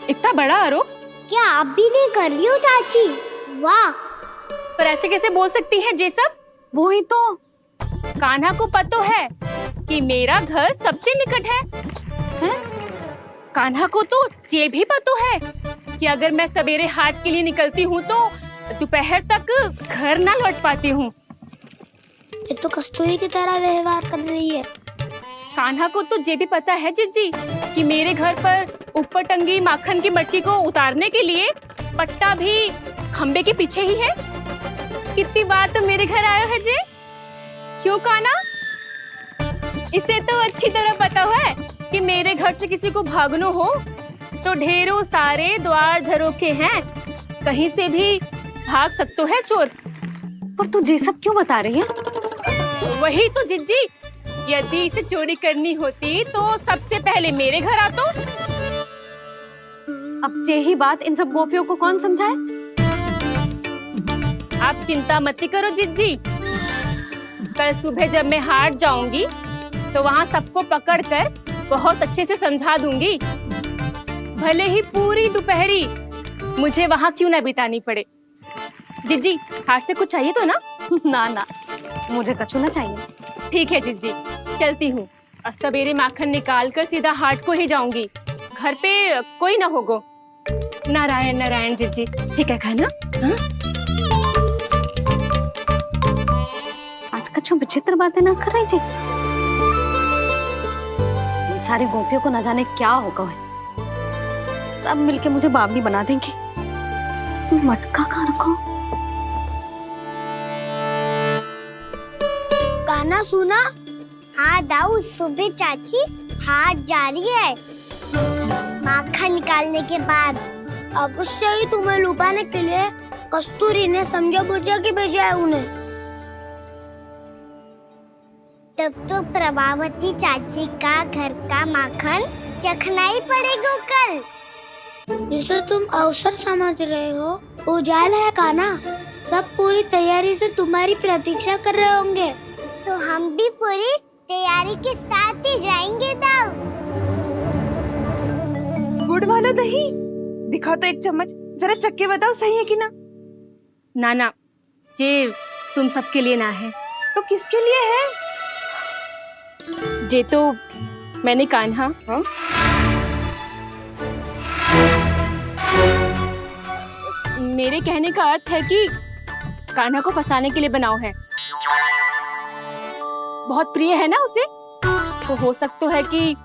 इतना बड़ा आरोप? क्या आप भी नहीं कर रही हो चाची? वाह! पर ऐसे कैसे बोल सकती है जे सब? वो ही तो। कान्हा को पता है कि मेरा घर सबसे निकट है? कान्हा को तो ये भी पता है कि अगर मैं सवेरे हाट के लिए निकलती हूँ तो दोपहर तक घर ना लौट पाती हूँ। ये तो कस्तूरी की तरह व्यवहार कर रही है। कान्हा को तो ये भी पता है जिज्जी कि मेरे घर पर ऊपर टंगी माखन की मटकी को उतारने के लिए पट्टा भी खंबे के पीछे ही है। कितनी बार तो मेरे घर आयो है जे। क्यों कान्हा? इसे तो अच्छी तरह पता है कि मेरे घर से किसी को भागना हो तो ढेरों सारे द्वार झरोखे हैं, कहीं से भी भाग सकते है चोर। पर तू ये सब क्यों बता रही है? वही तो जिज्जी, यदि इसे चोरी करनी होती तो सबसे पहले मेरे घर आतो। अब यही बात इन सब गोपियों को कौन समझाए? आप चिंता मत करो जिज्जी, कल सुबह जब मैं हाट जाऊंगी तो वहाँ सबको पकड़कर बहुत अच्छे से समझा दूंगी, भले ही पूरी दोपहरी मुझे वहाँ क्यों ना बितानी पड़े। जिज्जी, हाट से कुछ चाहिए तो ना? ना ना, मुझे कछु ना चाहिए। ठीक है जिज्जी, चलती हूँ। और सवेरे माखन निकाल कर सीधा हाट को ही जाऊंगी, घर पे कोई ना होगो। नारायण नारायण जिज्जी, ठीक है खाना? हाँ? आज कछु विचित्र बातें ना कर रही जी। सारी गोपियों को न जाने क्या होगा है, सब मिलके मुझे बावली बना देंगे। मटका कहाँ रखो? गाना सुना? हाँ दाऊ, सुबह चाची हाथ जा रही है। माखन निकालने के बाद अवश्य ही तुम्हें लुभाने के लिए कस्तूरी ने समझा बुझा के भेजा है उन्हें। तब तो प्रभावती चाची का घर का माखन चखना ही पड़ेगा कल। जिसे तुम अवसर समझ रहे हो, उजाल है काना। सब पूरी तैयारी से तुम्हारी प्रतीक्षा कर रहे होंगे। तो हम भी पूरी तैयारी के साथ ही जाएंगे दाऊ। गुड़ वाला दही दिखा तो एक चम्मच, जरा चक्के बताओ सही है कि ना? ना ना, जे तुम सबके लिए ना है। तो किसके लिए है? जे तो मैंने कान्हा, हाँ? मेरे कहने का अर्थ है कि कान्हा को फंसाने के लिए बनाओ है। बहुत प्रिय है ना उसे, तो हो सकता है कि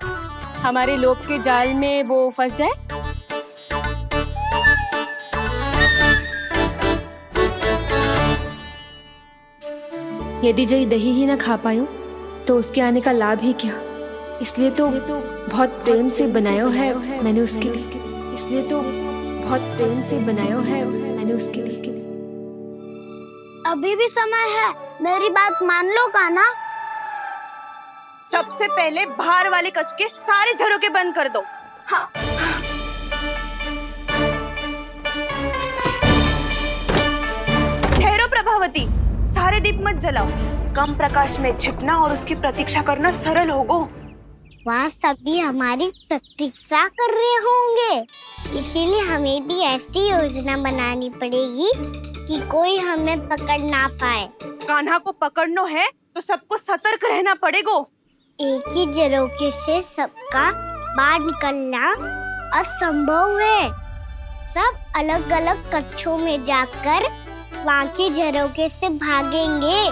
हमारे लोभ के जाल में वो फंस जाए। यदि जय दही ही ना खा पायूं तो उसके आने का लाभ ही क्या। इसलिए तो बहुत प्रेम से बनायो है मैंने उसके लिए। इसलिए तो बहुत प्रेम से बनायो है मैंने उसके लिए। अभी भी समय है, मेरी बात मान लो काना। सबसे पहले बाहर वाले कच के सारे झरोके बंद कर दो। हाँ। ठहरो प्रभावती, सारे दीप मत जलाओ। कम प्रकाश में छिपना और उसकी प्रतीक्षा करना सरल होगो। वहाँ सभी हमारी प्रतीक्षा कर रहे होंगे, इसीलिए हमें भी ऐसी योजना बनानी पड़ेगी कि कोई हमें पकड़ ना पाए। कान्हा को पकड़ना है तो सबको सतर्क रहना पड़ेगा। एक ही झरोखे से सबका बाहर निकलना असंभव है। सब अलग अलग कक्षों में जाकर वहाँ के झरोखे से भागेंगे।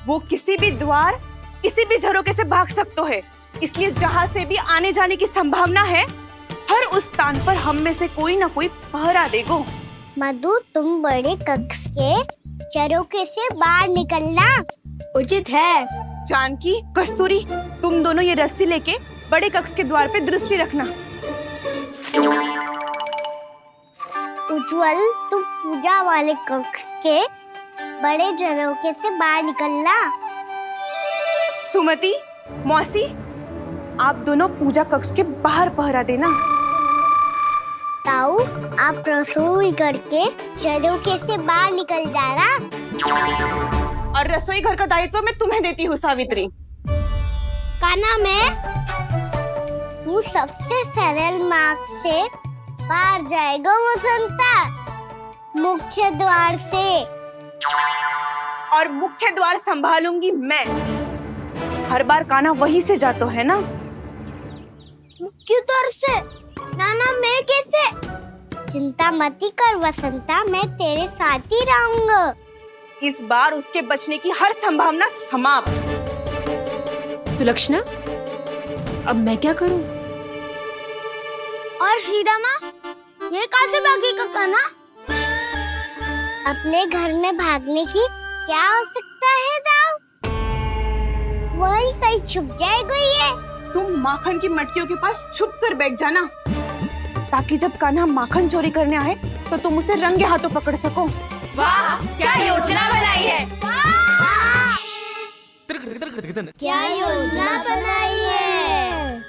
वो किसी भी द्वार, किसी भी झरोखे से भाग सकते है, इसलिए जहाँ से भी आने जाने की संभावना है, हर उस स्थान पर हम में से कोई ना कोई पहरा देगो। मधु, तुम बड़े कक्ष के झरोखे से बाहर निकलना उचित है। जानकी, कस्तूरी, तुम दोनों ये रस्सी लेके बड़े कक्ष के द्वार पे दृष्टि रखना। उज्जवल, तुम पूजा वाले कक्ष के बड़े झरोखे से बाहर निकलना। सुमति, मौसी, आप दोनों पूजा कक्ष के बाहर पहरा देना। ताऊ, आप रसोई करके झरोखे से बाहर निकल जाना। और रसोई घर का दायित्व मैं तुम्हें देती हूँ सावित्री। कान्हा, मैं तू सबसे सरल मार्ग से बाहर जाएगा वसंता, मुख्य द्वार से। और मुख्य द्वार संभालूंगी मैं। हर बार कान्हा वहीं से जातो है ना? मुख्य द्वार से? नाना, मैं कैसे? चिंता मत कर वसंता, मैं तेरे साथ ही रहूंगा। इस बार उसके बचने की हर संभावना समाप्त। सुलक्षणा, अब मैं क्या करूं? और सीधा माँ, ये कहाँ से भागेगा कान्हा? अपने घर में भागने की क्या हो सकता है दाऊ? वही कहीं छुप जाएगा ये। तुम माखन की मटकियों के पास छुप कर बैठ जाना, ताकि जब कान्हा माखन चोरी करने आए तो तुम उसे रंगे हाथों पकड़ सको। वाह, क्या योजना बनाई है। क्या योजना बनाई है।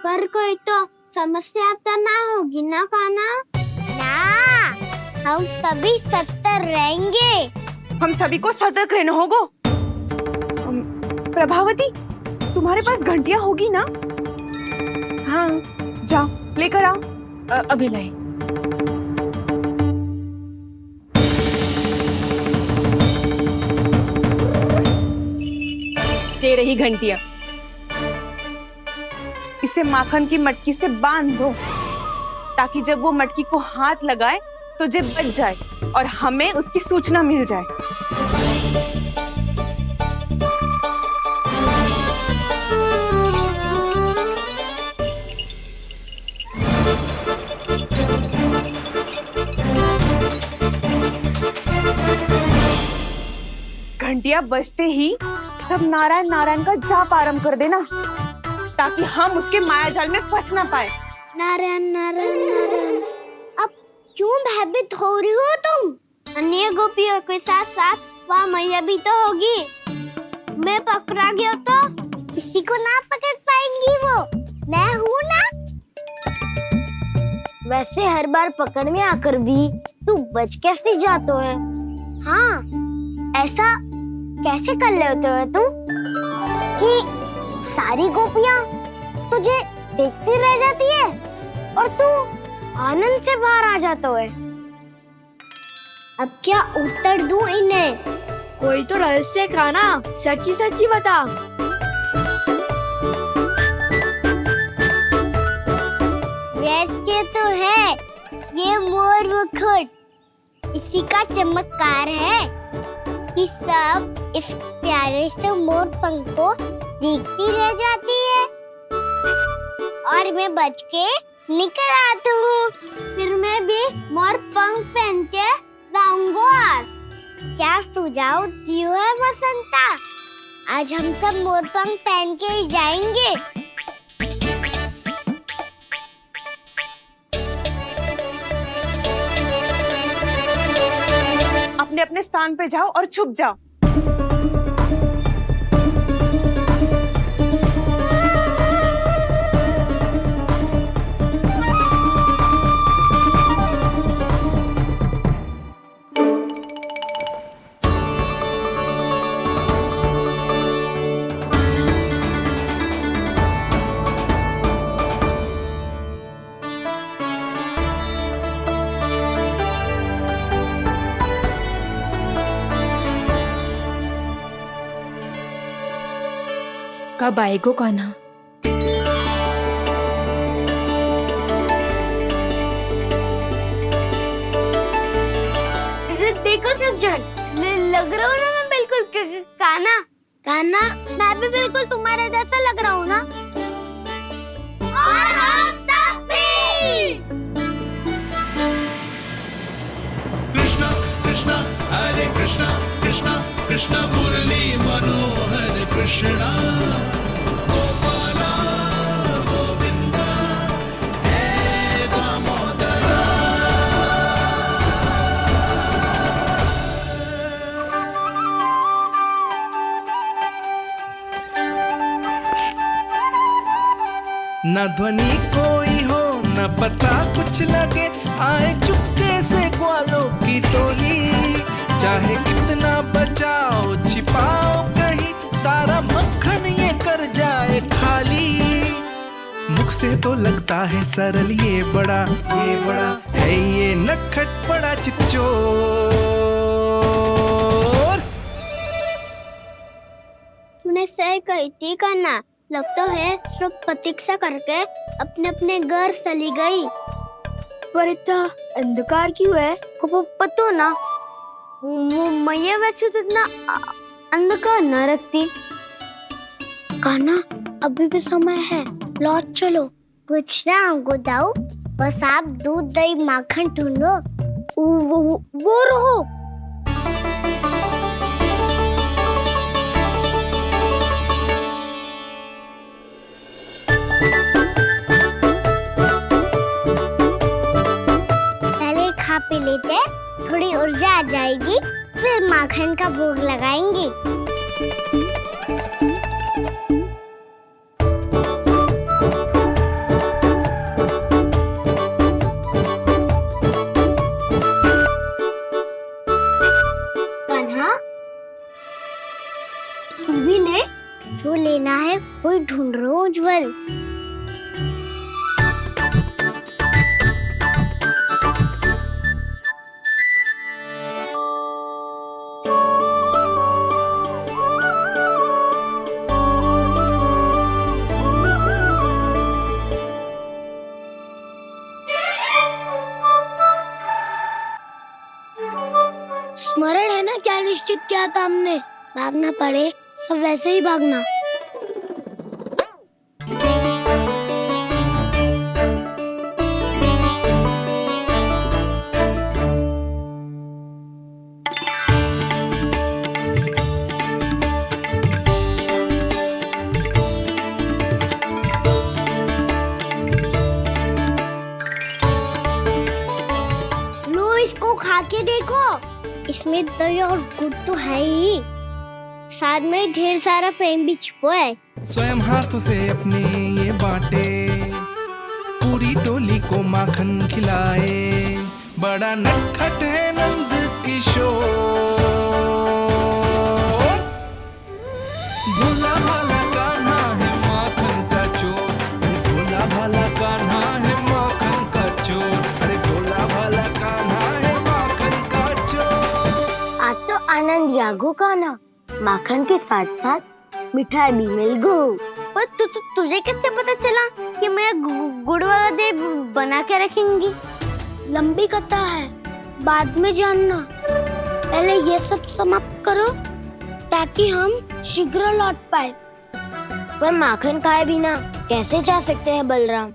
पर कोई तो समस्या तो ना होगी ना कान्हा? ना, हम सभी सतर्क रहेंगे। हम सभी को सतर्क रहना होगा। प्रभावती, तुम्हारे पास घंटियां होगी ना? हाँ, जाओ लेकर आओ। अभी लाई। ये रही घंटियां। इसे माखन की मटकी से बांध दो, ताकि जब वो मटकी को हाथ लगाए तो जे बच जाए और हमें उसकी सूचना मिल जाए। घंटियां बजते ही सब नारायण नारायण का जाप आरंभ कर देना, ताकि हम उसके मायाजाल में फंस ना पाए। नारायण नारायण नारायण। अब क्यों भयभीत हो रही हो तुम? अन्य गोपियों के साथ साथ वहाँ मैया भी तो होगी। मैं पकड़ा गया तो किसी को ना पकड़ पाएंगी वो। मैं हूँ ना। वैसे हर बार पकड़ में आकर भी तू बच कैसे जाता है? हाँ, ऐसा कैसे कर लेते हो तुम कि सारी गोपियां तुझे देखती रह जाती है और तू आनंद से बाहर आ जाता है? अब क्या उत्तर दूं इन्हें? कोई तो रहस्य कान्हा, सच्ची सच्ची बता। रहस्य तो है, ये मोर मुकुट इसी का चमत्कार है कि सब इस प्यारे से मोर पंख को देखती रह जाती है और मैं बच के निकल आता हूँ। फिर मैं भी मोर पंख पहन के गाऊंगा। क्या सुझाव दियो है बसंता? आज हम सब मोर पंख पहन के ही जाएंगे। अपने अपने स्थान पे जाओ और छुप जाओ। कब आएगो कान्हा? देखो सब जन, लग रहा हूँ ना मैं बिल्कुल कान्हा। कान्हा, मैं भी बिल्कुल तुम्हारे जैसा लग रहा हूँ ना? और हम सब भी। कृष्णा कृष्णा हरे कृष्णा कृष्णा कृष्णा मुरली मनोहर कृष्णा गोपाला गोविंदा हे दामोदरा। न ध्वनि कोई हो न पता कुछ लगे, आए चुपके से ग्वालों की टोली। चाहे कितना बचाओ छिपाओ कहीं, सारा मक्खन ये कर जाए खाली। मुख से तो लगता है सरल, ये बड़ा है ये नटखट बड़ा चिकचोर। तूने सही कही थी कान्हा। लगता है सिर्फ प्रतीक्षा करके अपने अपने घर चली गई। पर इतना अंधकार क्यों है? पतो ना, मैया वैसे तो इतना अंधकार न रखती। कान्हा, अभी भी समय है, लौट चलो। कुछ ना हमको दाऊ, बस आप दूध दही माखन ढूंढो। वो रहो। पहले खा पी लेते थोड़ी ऊर्जा आ जाएगी, फिर माखन का भोग लगाएंगे। कान्हा, तू भी ले, जो लेना है वही ढूंढ रहा हूँ उज्जवल। स्मरण है ना क्या निश्चित किया था हमने? भागना पड़े सब वैसे ही भागना। लो इसको खा के देखो, इसमें दही और गुड़ तो है ही, साथ में ढेर सारा प्रेम भी छिपा है। स्वयं हाथों से अपने ये बांटे, पूरी टोली को माखन खिलाए, बड़ा नटखट है नंद किशोर। भोला भाला कान्हा है माखन का चोर, अरे भोला भाला कान्हा है माखन का चोर, अरे भोला भाला कान्हा है माखन का चोर। आज तो आनंद यागो कान्हा, माखन के साथ साथ मिठाई भी मिल गई। पर तुझे कैसे पता चला कि मैं गुड़ वाला देव बना के रखेंगी? लंबी कथा है, बाद में जानना। पहले ये सब समाप्त करो ताकि हम शीघ्र लौट पाए। पर माखन खाए बिना कैसे जा सकते हैं बलराम?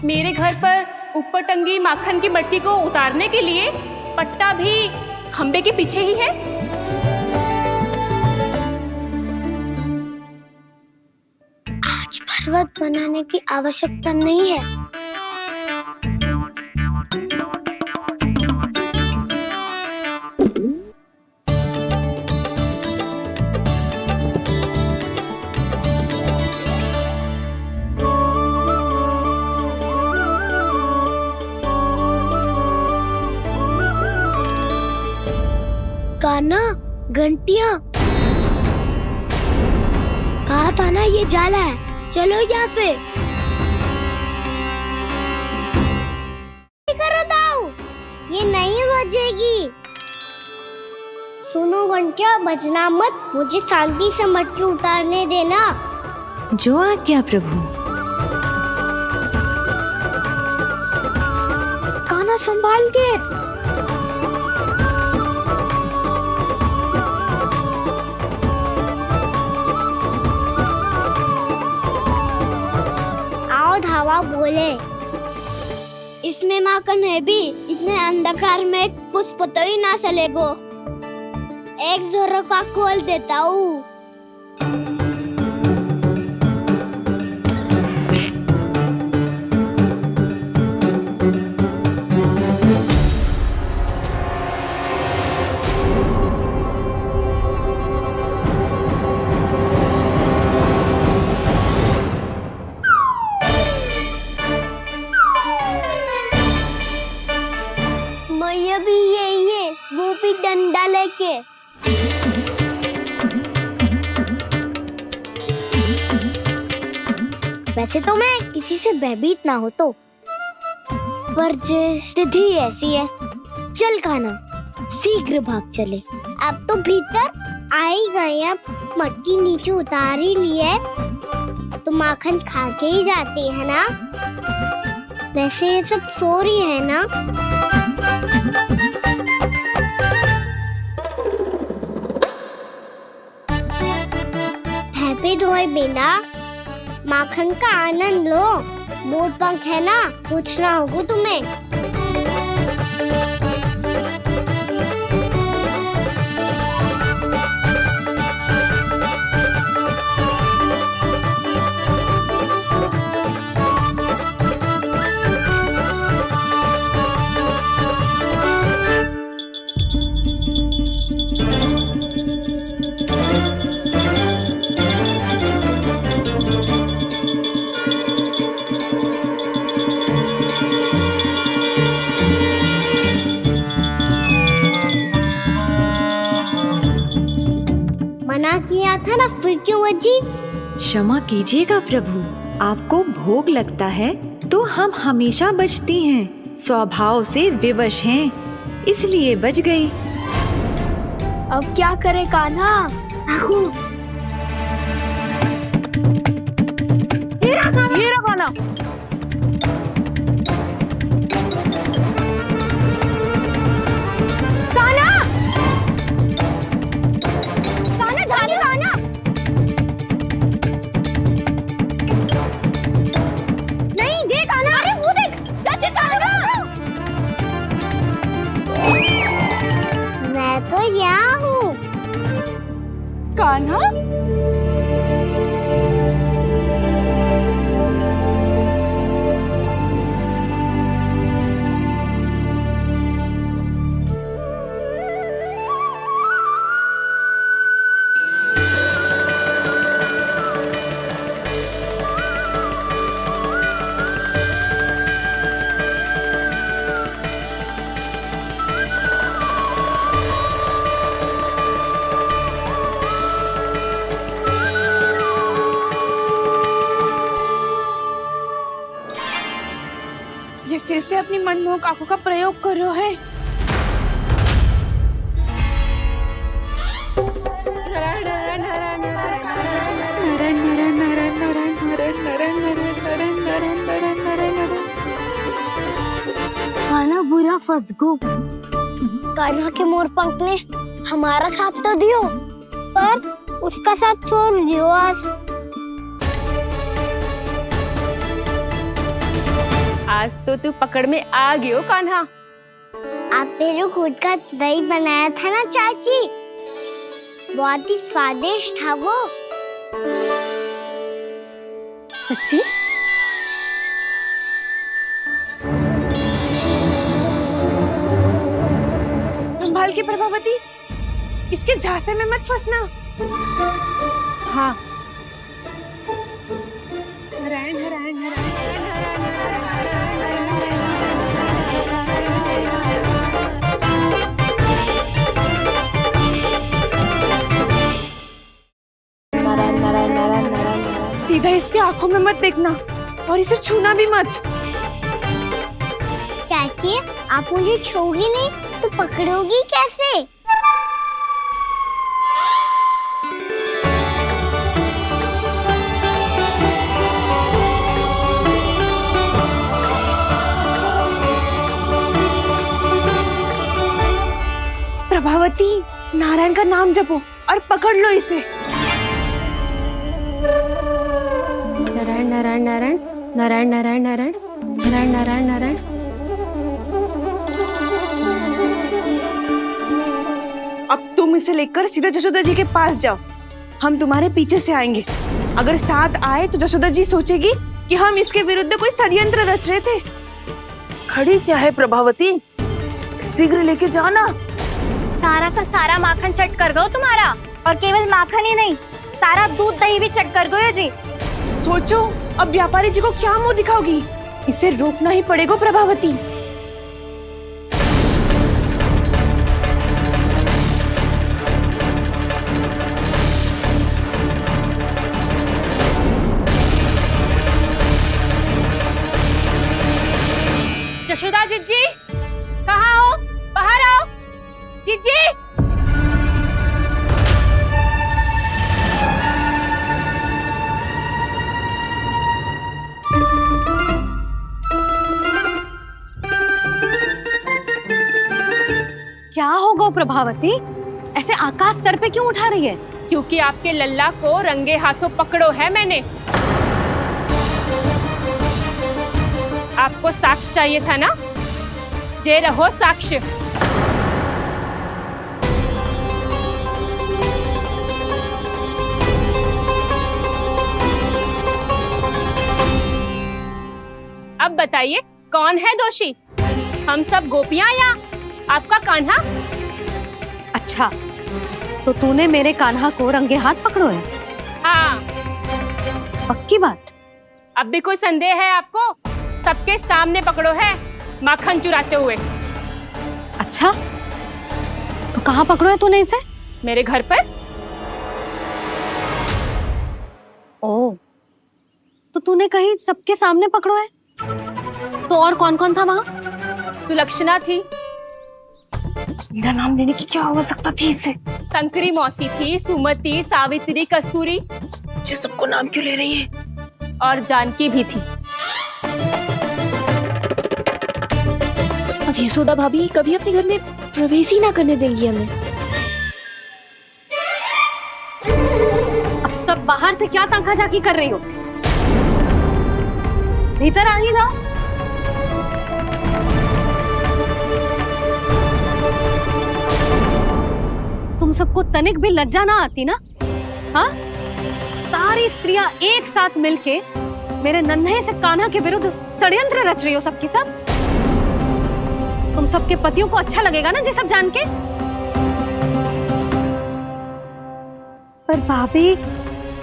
मेरे घर पर ऊपर टंगी माखन की मटकी को उतारने के लिए पट्टा भी खंबे के पीछे ही है। आज पर्वत बनाने की आवश्यकता नहीं है। कान्हा, घंटियां, कहा था ना ये जाला है, चलो यहाँ से। करो दाऊ, ये नहीं बजेगी। सुनो घंटिया, बजना मत, मुझे शांति से मटकी उतारने देना। जो आज्ञा प्रभु। कान्हा संभाल के। धावा बोले, इसमें माखन है भी, इतने अंधकार में कुछ पता ही ना चलेगो। एक जोरों का खोल देता हूँ। वो भी डंडा लेके। वैसे तो मैं किसी से भयभीत ना हो तो, पर स्थिति ऐसी है। चल कान्हा, शीघ्र भाग चले। अब तो भीतर आ ही गए हैं, मटकी नीचे उतार ही लिए, तो माखन खा के ही जाते हैं ना। वैसे ये सब सो रही है ना। हैप्पी धोए बिना माखन का आनंद लो। मोर पंख है ना, पूछना होगा तुम्हें। मना किया था ना, फिर क्यों बची? क्षमा कीजिएगा प्रभु, आपको भोग लगता है तो हम हमेशा बचती हैं, स्वभाव से विवश हैं, इसलिए बच गई। अब क्या करे कान्हा? ये रहा कान्हा। मैं तो यहाँ हूँ। कान्हा? ये फिर से अपनी मनमोहक आंखों का प्रयोग कर रहे है। कान्हा बुरा फंस गो। कान्हा के मोर पंख ने हमारा साथ तो दियो, पर उसका साथ छोड़ दियो आज तो तू पकड़ में आ गयो कान्हा। आपने जो खुद का दही बनाया था ना चाची, बहुत ही स्वादिष्ट था वो। सच्ची? संभाल के प्रभावती, इसके झांसे में मत फंसना। हाँ। नारायण नारायण नारायण। सीधा इसके आंखों में मत देखना और इसे छूना भी मत। चाची, आप मुझे छोड़ोगी नहीं तो पकड़ोगी कैसे? प्रभावती, नारायण का नाम जपो और पकड़ लो इसे। नारायण नारायण नारायण नारायण नारायण नारायण नारायण नारायण नारायण। अब तुम इसे लेकर सीधा जशोदा जी के पास जाओ, हम तुम्हारे पीछे से आएंगे। अगर साथ आए तो जशोदा जी सोचेगी कि हम इसके विरुद्ध कोई षड्यंत्र रच रहे थे। खड़ी क्या है प्रभावती, शीघ्र लेके जाना। सारा का सारा माखन चट कर गयो तुम्हारा, और केवल माखन ही नहीं, सारा दूध दही भी चट कर गयो जी। सोचो अब व्यापारी जी को क्या मुंह दिखाओगी? इसे रोकना ही पड़ेगा प्रभावती। जशोदा जीजी, कहाँ हो? बाहर आओ जीजी। क्या होगा प्रभावती, ऐसे आकाश सर पे क्यों उठा रही है? क्योंकि आपके लल्ला को रंगे हाथों पकड़ो है मैंने। आपको साक्ष्य चाहिए था ना, जे रहो साक्ष्य। अब बताइए कौन है दोषी, हम सब गोपियां या आपका कान्हा? अच्छा, तो तूने मेरे कान्हा को रंगे हाथ पकड़ो है? हाँ। पक्की बात? अब भी कोई संदेह है आपको? सबके सामने पकड़ो है, माखन चुराते हुए। अच्छा, तो कहाँ पकड़ो है तूने इसे? मेरे घर पर। तूने कहीं सबके सामने पकड़ो है? तो और कौन कौन था वहाँ? सुलक्षणा थी। मेरा नाम लेने की क्या आवश्यकता थी इसे? शंकरी मौसी थी, सुमति, सावित्री, कस्तूरी। ये सबको नाम क्यों ले रही है? और जानकी भी थी। अब यशोदा भाभी कभी अपने घर में प्रवेश ही ना करने देंगी हमें। अब सब बाहर से क्या ताका झाकी कर रही हो? भीतर आ ही जाओ। तुम सबको तनिक भी लज्जा ना आती ना? हाँ? सारी स्त्रियां एक साथ मिलके मेरे नन्हे से कान्हा के विरुद्ध षड्यंत्र रच रही हो सबकी सब। तुम सबके पतियों को अच्छा लगेगा ना ये सब जान के? पर भाभी,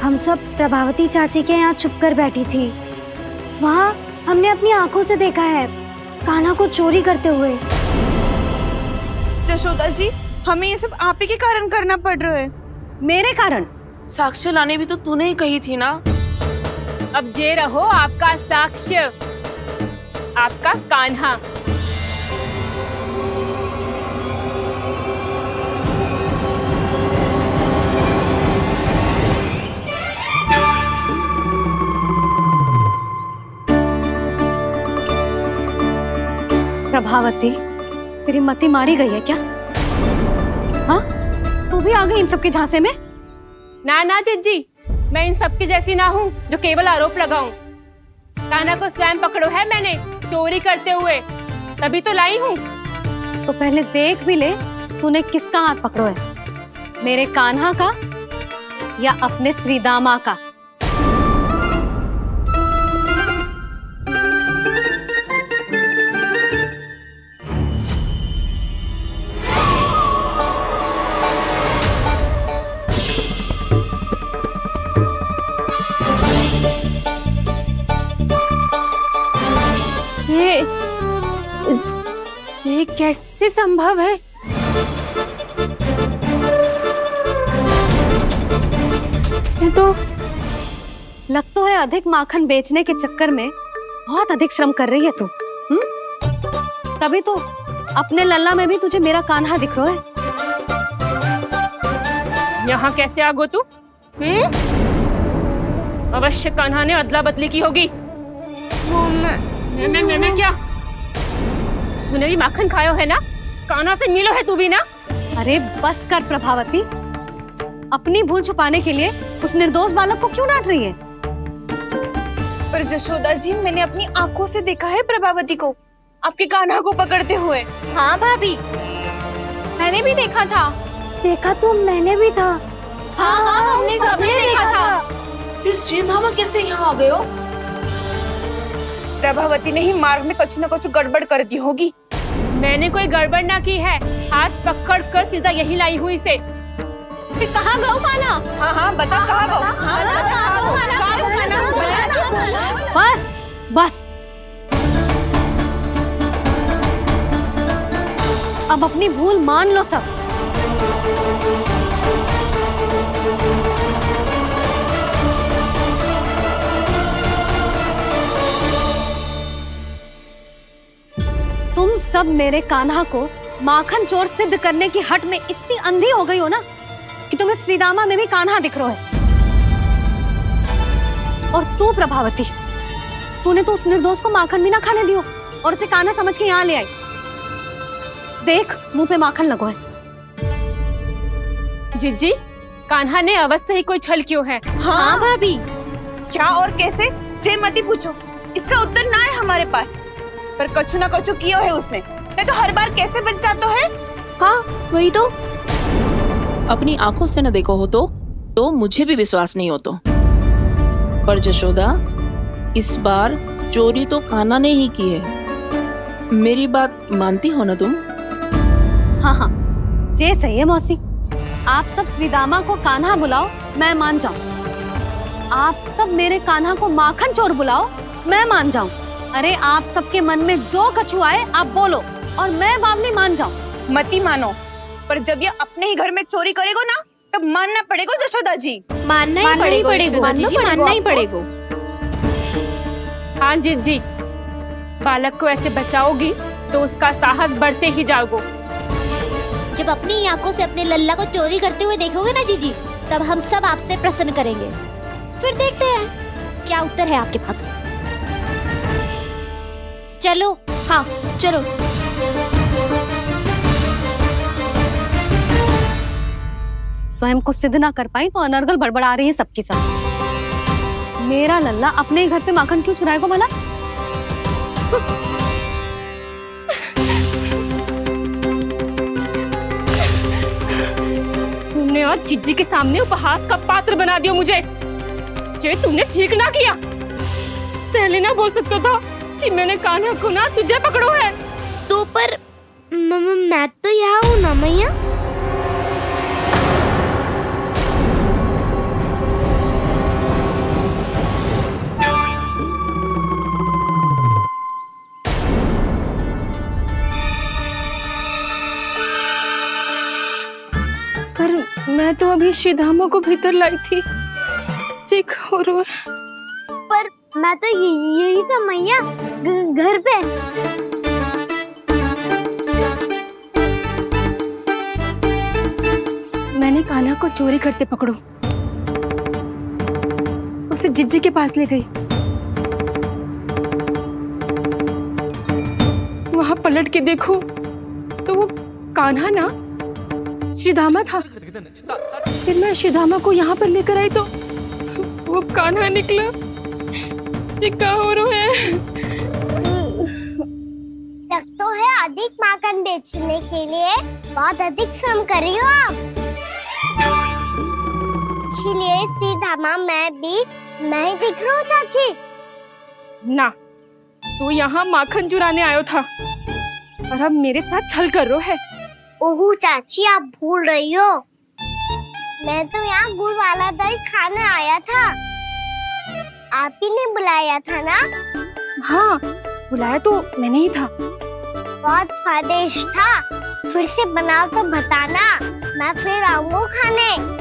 हम सब प्रभावती चाची के यहाँ छुप कर बैठी थी। वहाँ हमने अपनी आंखों से देखा है कान्हा को चोरी करते हुए। जशोदा जी, हमें ये सब आप ही के कारण करना पड़ रहा है। मेरे कारण? साक्ष्य लाने भी तो तूने ही कही थी ना। अब जे रहो आपका साक्ष्य, आपका कान्हा। प्रभावती, तेरी मति मारी गई है क्या? हाँ? तू भी आ गई इन सबके झांसे में? ना ना जिज्जी, मैं इन सबकी जैसी ना हूँ जो केवल आरोप लगाऊं। कान्हा को स्वयं पकड़ो है मैंने चोरी करते हुए, तभी तो लाई हूँ। तो पहले देख भी ले तूने किसका हाथ पकड़ो है, मेरे कान्हा का या अपने श्रीदामा का? ये कैसे संभव है? ये तो लग तो है अधिक माखन बेचने के चक्कर में बहुत अधिक श्रम कर रही है तू। तभी तो अपने लल्ला में भी तुझे मेरा कान्हा दिख रहा है। यहाँ कैसे आ गो तू? अवश्य कान्हा ने अदला बदली की होगी। मैं क्या? तूने भी माखन खायो है ना? कान्हा से मिलो है तू भी ना? अरे बस कर प्रभावती, अपनी भूल छुपाने के लिए उस निर्दोष बालक को क्यों डांट रही है? पर जशोदा जी, मैंने अपनी आंखों से देखा है प्रभावती को आपके कान्हा को पकड़ते हुए। हाँ भाभी, मैंने भी देखा था। देखा तो मैंने भी था। हाँ हाँ, हमने सबने देखा था। फिर श्रीधामा कैसे यहाँ आ गए हो? प्रभावती ने ही मार्ग में कुछ न कुछ गड़बड़ कर दी होगी। मैंने कोई गड़बड़ ना की है, हाथ पकड़ कर सीधा यही लाई हुई से। फिर कहाँ गौ कान्हा? हाँ हाँ बता, कहाँ गौ? हाँ बता, कहाँ गौ कान्हा? बस बस, अब अपनी भूल मान लो सब। तुम सब मेरे कान्हा को माखन चोर सिद्ध करने की हट में इतनी अंधी हो गई हो ना कि तुम्हें श्रीदामा में भी कान्हा दिख रहा है। और तू प्रभावती, तूने तो उस निर्दोष को माखन भी ना खाने दियो और उसे कान्हा समझ के यहाँ ले आई। देख, मुंह पे माखन लगो है। जिज्जी, कान्हा ने अवश्य ही कोई छल क्यों है। हाँ भाभी, क्या और कैसे? जे मती पूछो, इसका उत्तर ना है हमारे पास। पर कछु ना कछु किया है उसने, नहीं तो हर बार कैसे बच जाता है। हाँ वही तो, अपनी आंखों से न देखो हो तो मुझे भी विश्वास नहीं हो तो। पर जशोदा, इस बार चोरी तो कान्हा ने ही की है। मेरी बात मानती हो ना तुम? हाँ हाँ, जे सही है मौसी। आप सब श्रीदामा को कान्हा बुलाओ, मैं मान जाऊं। आप सब मेरे कान्हा को माखन चोर बुलाओ, मैं मान जाऊं। अरे आप सबके मन में जो कछु आए आप बोलो और मैं बावली मान जाऊं। मती मानो, पर जब ये अपने ही घर में चोरी करेगो ना, तब मानना पड़ेगा जशोदा जी। मानना ही पड़ेगा, मानना ही पड़ेगा। हाँ जीजी, बालक को ऐसे बचाओगी तो उसका साहस बढ़ते ही जाओगे। जब अपनी आंखों से अपने लल्ला को चोरी करते हुए देखोगे ना जीजी, तब हम सब आपसे प्रसन्न करेंगे। फिर देखते हैं क्या उत्तर है आपके पास। चलो, हाँ चलो। स्वयं को सिद्ध ना कर पाई तो अनर्गल बड़बड़ा रही है सबके साथ। मेरा लल्ला अपने ही घर पे माखन क्यों चुराएगा भला? तुमने और जीजी के सामने उपहास का पात्र बना दिया मुझे। ये तुमने ठीक ना किया। पहले ना बोल सकता था कि मैंने कान्हा को ना तुझे पकड़ो है। तो पर मैं तो यहाँ हूँ ना मैया। पर मैं तो अभी श्रीधामा को भीतर लाई थी। चेक हो रहा। पर मैं तो यही था मैया, घर पे। मैंने कान्हा को चोरी करते पकड़ो, उसे जिज्जी के पास ले गई। वहां पलट के देखो तो वो कान्हा ना श्रीधामा था। फिर मैं श्रीधामा को यहाँ पर लेकर आई तो वो कान्हा निकला। ये क्या हो रहा है? लग तो है अधिक माखन बेचने के लिए बहुत अधिक श्रम कर रही हो आप। इसलिए श्रीधामा मैं ही दिख रहा हूँ चाची। ना, तू यहाँ माखन चुराने आयो था और अब मेरे साथ छल कर रो है। ओह चाची, आप भूल रही हो, मैं तो यहाँ गुड़ वाला दही खाने आया था। आप ही ने बुलाया था ना? हाँ, बुलाया तो मैंने ही था। बहुत स्वादिष्ट था। फिर से बनाओ तो बताना, मैं फिर आऊंगा खाने।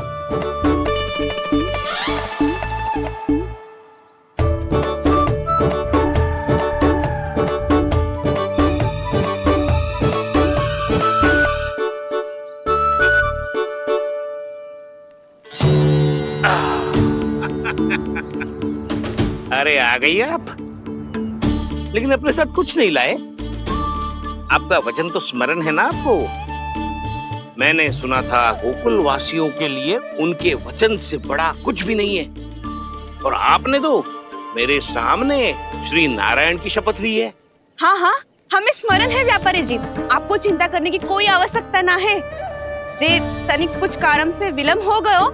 अरे आ गई आप, लेकिन अपने साथ कुछ नहीं लाए। आपका वचन तो स्मरण है ना आपको? मैंने सुना था गोकुल वासियों के लिए उनके वचन से बड़ा कुछ भी नहीं है। और आपने तो मेरे सामने श्री नारायण की शपथ ली है। हाँ हाँ, हमें स्मरण है व्यापारी जी। आपको चिंता करने की कोई आवश्यकता ना है। जे तनिक कुछ कारण से विलंब हो गयो,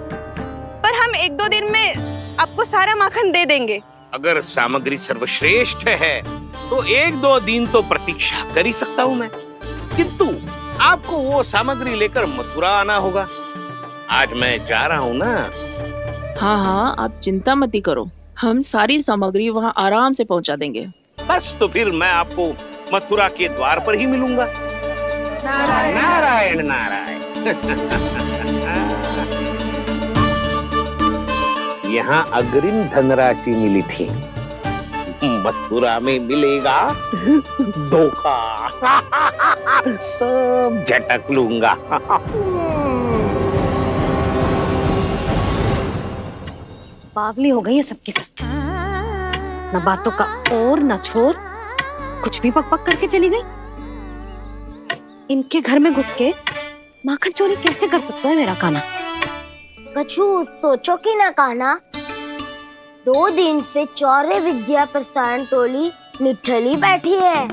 पर हम 1-2 दिन में आपको सारा माखन दे देंगे। अगर सामग्री सर्वश्रेष्ठ है तो 1-2 दिन तो प्रतीक्षा कर ही सकता हूँ मैं, किंतु आपको वो सामग्री लेकर मथुरा आना होगा। आज मैं जा रहा हूँ ना। हाँ हाँ, आप चिंता मत करो, हम सारी सामग्री वहाँ आराम से पहुँचा देंगे। बस तो फिर मैं आपको मथुरा के द्वार पर ही मिलूंगा। नारायण नारायण नारायण। यहाँ अग्रिम धनराशि मिली थी, मथुरा में मिलेगा धोखा। सब झटक लूंगा। बावली हो गई है सबके साथ। न बातों का और न छोर, कुछ भी पक पक करके चली गई। इनके घर में घुस के माखन चोरी कैसे कर सकता है मेरा कान्हा? कछु सोचो कि ना कान्हा, 2 दिन से चौरे विद्या प्रसारण टोली निठली बैठी है।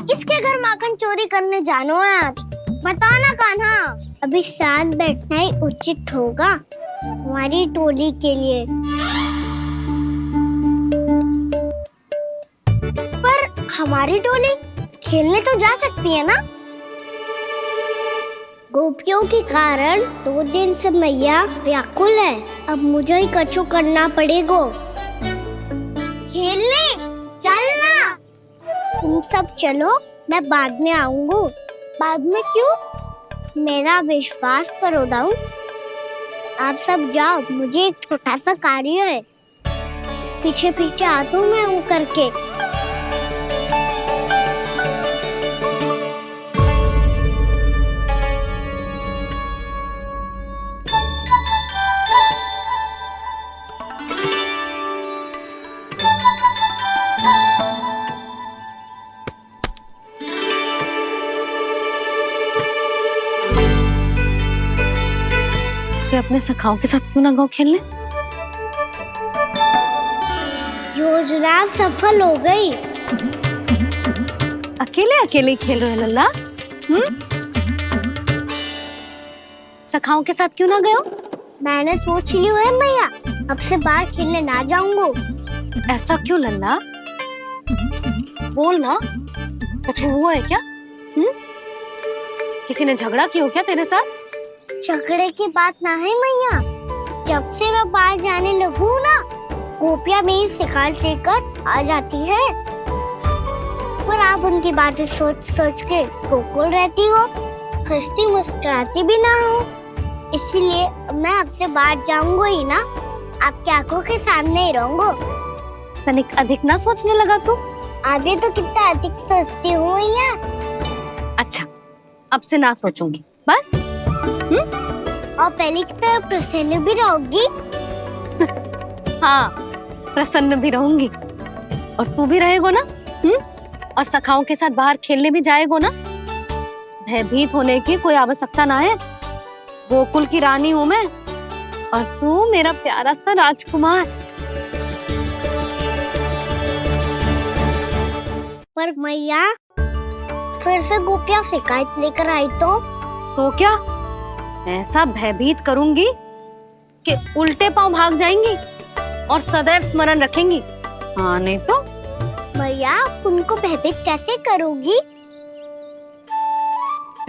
किसके घर माखन चोरी करने जानो है आज? बता ना कान्हा। अभी साथ बैठना ही उचित होगा हमारी टोली के लिए। पर हमारी टोली खेलने तो जा सकती है ना? गोपियों के कारण 2 दिन से मैया व्याकुल है। अब मुझे ही कछु करना पड़ेगा। खेलने चलना। तुम सब चलो, मैं बाद में आऊंगा। बाद में क्यों? मेरा विश्वास करो डाउन। आप सब जाओ, मुझे एक छोटा सा कार्य है। पीछे पीछे आता हूँ मैं हूँ करके। अपने सखाओं के साथ क्यों ना गाँव खेलने? योजना सफल हो गई। अकेले अकेले ही खेल रहे हो लल्ला? सखाओं के साथ क्यों ना गए हो? मैंने सोच लिया है मैया, अब से बाहर खेलने ना जाऊंगा। ऐसा क्यों लल्ला? बोल ना, कुछ हुआ है क्या? किसी ने झगड़ा किया हो क्या तेरे साथ? झगड़े की बात ना है मैया, जब से मैं बाहर जाने लगू ना, गोपियाँ मेरी शिकार लेकर आ जाती है। पर आप उनकी बातें सोच सोच के गोकुल रहती हो, हंसती मुस्कुराती भी ना हो। इसलिए मैं आपसे बाहर जाऊंगा ही ना, आपकी आंखों के सामने ही रहूंगा। तनिक अधिक ना सोचने लगा तू? आगे तो कितना अधिक सोचती हूँ मैया। अच्छा, अब से ना सोचूंगी बस। और पहले की तरह प्रसन्न भी रहोगी? हाँ, प्रसन्न भी रहूंगी। और तू भी रहेगा ना? और सखाओं के साथ बाहर खेलने भी जाएगा ना? भयभीत होने की कोई आवश्यकता ना है। गोकुल की रानी हूँ मैं, और तू मेरा प्यारा सा राजकुमार। पर मैया, फिर से गोपियाँ शिकायत लेकर आई तो क्या? ऐसा भयभीत करूंगी कि उल्टे पांव भाग जाएंगी और सदैव स्मरण रखेंगी। हाँ नहीं तो? भैया, उनको भयभीत कैसे करोगी?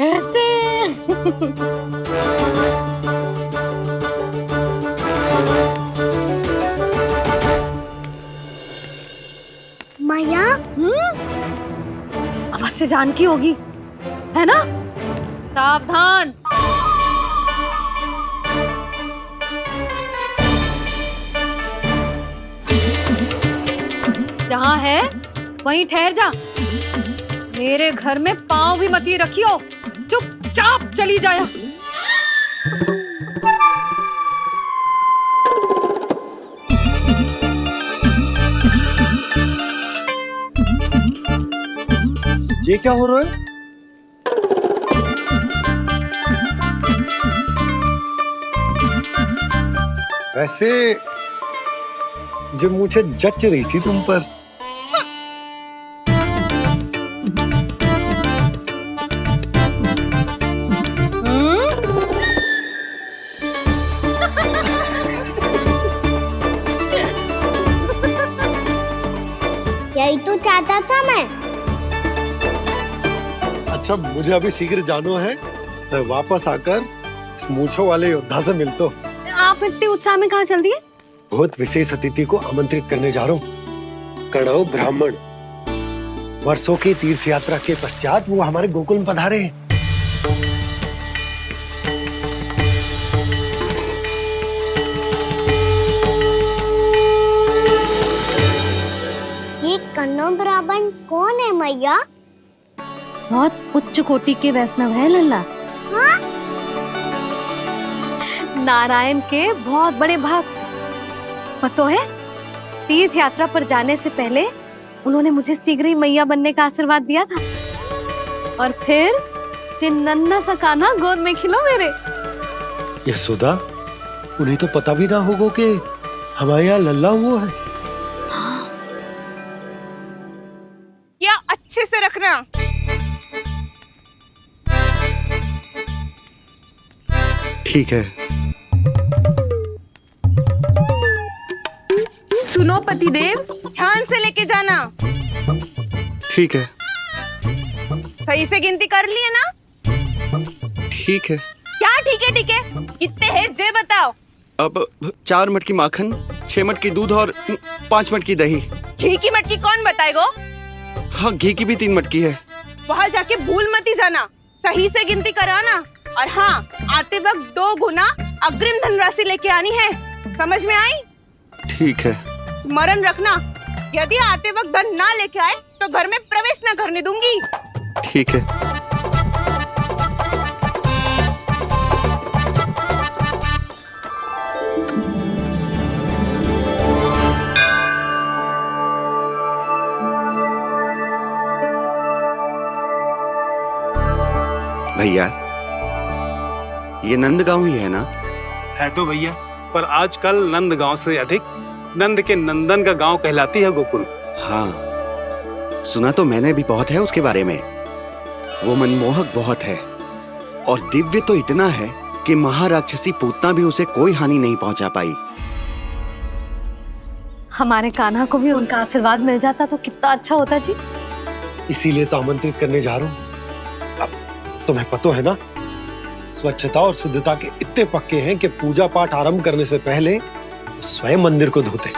ऐसे। मैया, अवश्य जानकी होगी, है ना? सावधान। जहाँ है वहीं ठहर जा। मेरे घर में पाँव भी मत ही रखियो, चुपचाप चली जाया। ये क्या हो रहा है? वैसे जो मुझे जच रही थी तुम पर। यही तो चाहता था मैं। अच्छा, मुझे अभी शीघ्र जाना है। मैं वापस आकर इस मूंछों वाले योद्धा से मिलता हूँ। आप इतने उत्साह में कहाँ चल दिए? बहुत विशेष अतिथि को आमंत्रित करने जा रहा हूँ। कणव ब्राह्मण। वर्षों की तीर्थ यात्रा के पश्चात वो हमारे गोकुल में पधारे हैं। ये कणव ब्राह्मण कौन है मैया? बहुत उच्च कोटि के वैष्णव है लल्ला। हाँ? नारायण के बहुत बड़े भक्त। पता है, तीर्थ यात्रा पर जाने से पहले उन्होंने मुझे शीघ्र ही मैया बनने का आशीर्वाद दिया था। और फिर चिन्नन्ना सा कान्हा गोद में खिलो मेरे। यशोदा, उन्हें तो पता भी ना होगा कि हमारे यहाँ लल्ला हुआ है। क्या अच्छे से रखना। ठीक है। सुनो पतिदेव, ध्यान से लेके जाना। ठीक है। सही से गिनती कर लिए ना? ठीक है। क्या ठीक है ठीक है? कितने हैं जे बताओ। अब 4 मटकी माखन, 6 मटकी दूध और 5 मटकी दही। घी की मटकी कौन बताएगा? हाँ, घी की भी 3 मटकी है। वहाँ जाके भूल मत ही जाना, सही से गिनती कराना। और हाँ, आते वक्त 2 गुना अग्रिम धनराशि लेके आनी है। समझ में आई? ठीक है। स्मरण रखना, यदि आते वक्त धन ना लेके आए तो घर में प्रवेश न करने दूंगी। ठीक है। भैया, ये नंदगांव ही है ना? है तो भैया, पर आजकल नंदगांव से अधिक नंद के नंदन का गांव कहलाती है गोकुल। हाँ, सुना तो मैंने भी बहुत है उसके बारे में। वो मनमोहक बहुत है और दिव्य तो इतना है कि महाराक्षसी पूतना भी उसे कोई हानि नहीं पहुंचा पाई। हमारे कान्हा को भी उनका आशीर्वाद मिल जाता तो कितना अच्छा होता जी। इसीलिए तो आमंत्रित करने जा रहा हूँ। अब तुम्हें पता है ना, स्वच्छता और शुद्धता के इतने पक्के हैं कि पूजा पाठ आरंभ करने से पहले स्वयं मंदिर को धोते।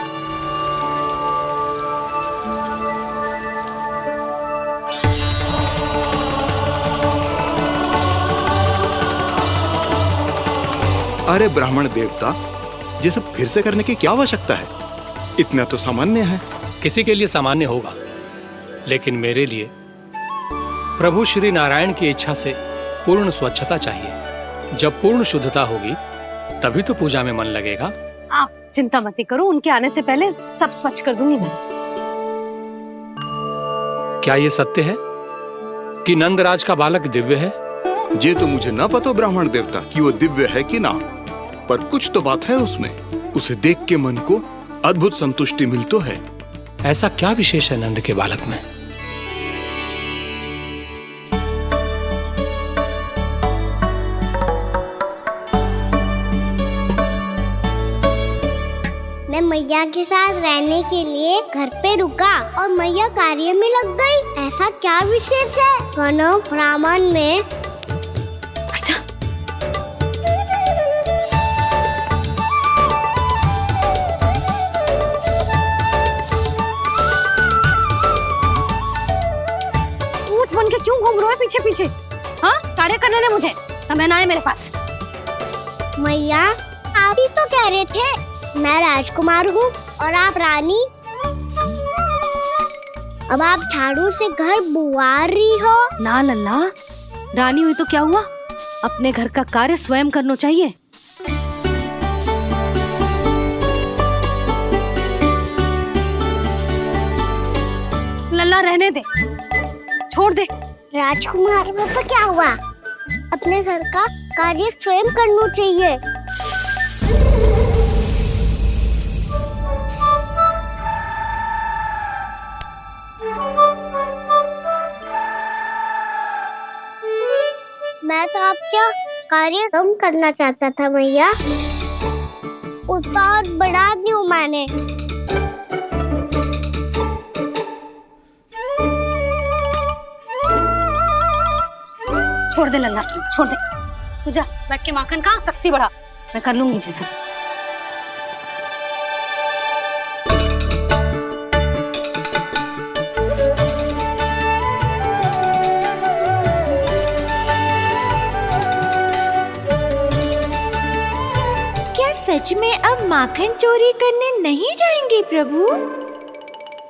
अरे ब्राह्मण देवता, ये सब फिर से करने की क्या आवश्यकता है? इतना तो सामान्य है। किसी के लिए सामान्य होगा, लेकिन मेरे लिए प्रभु श्री नारायण की इच्छा से पूर्ण स्वच्छता चाहिए। जब पूर्ण शुद्धता होगी तभी तो पूजा में मन लगेगा। आप चिंता मत करो, उनके आने से पहले सब स्वच्छ कर दूंगी मैं। क्या ये सत्य है कि नंदराज का बालक दिव्य है? ये तो मुझे ना पता ब्राह्मण देवता कि वो दिव्य है कि ना, पर कुछ तो बात है उसमें। उसे देख के मन को अद्भुत संतुष्टि मिल तो है। ऐसा क्या विशेष है नंद के बालक में? मैं मैया के साथ रहने के लिए घर पे रुका और मैया कार्य में लग गई। ऐसा क्या विशेष है वनो ब्राह्मण में? अच्छा, ऊंच बन के क्यों घूम रहे हो पीछे पीछे? हाँ, कार्य करने दे मुझे, समय ना है मेरे पास। मैया, आप ही तो कह रहे थे मैं राजकुमार हूँ और आप रानी। अब आप झाड़ू से घर बुआर रही हो। ना लल्ला, रानी हुई तो क्या हुआ, अपने घर का कार्य स्वयं करना चाहिए। लल्ला रहने दे, छोड़ दे। राजकुमार में तो क्या हुआ, अपने घर का कार्य स्वयं करना चाहिए। मैं तो आपका कार्य कम करना चाहता था मैया, उसका और बढ़ा दूं मैंने। छोड़ दे लल्ला, छोड़ दे। तू जा बैठ के माखन खा, शक्ति बढ़ा, मैं कर लूंगी जैसा। सच में अब माखन चोरी करने नहीं जाएंगे प्रभु?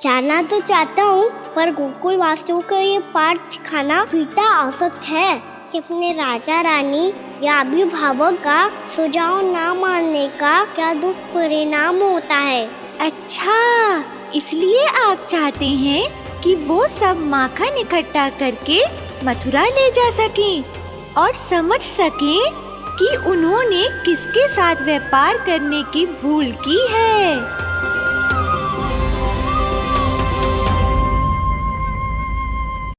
जाना तो चाहता हूँ, पर गोकुल वासियों को ये पाठ सिखाना पिता औसत है कि अपने राजा रानी या अभिभावक का सुझाव ना मानने का क्या दुष्परिणाम होता है। अच्छा, इसलिए आप चाहते हैं कि वो सब माखन इकट्ठा करके मथुरा ले जा सकें और समझ सकें कि उन्होंने किसके साथ व्यापार करने की भूल की है।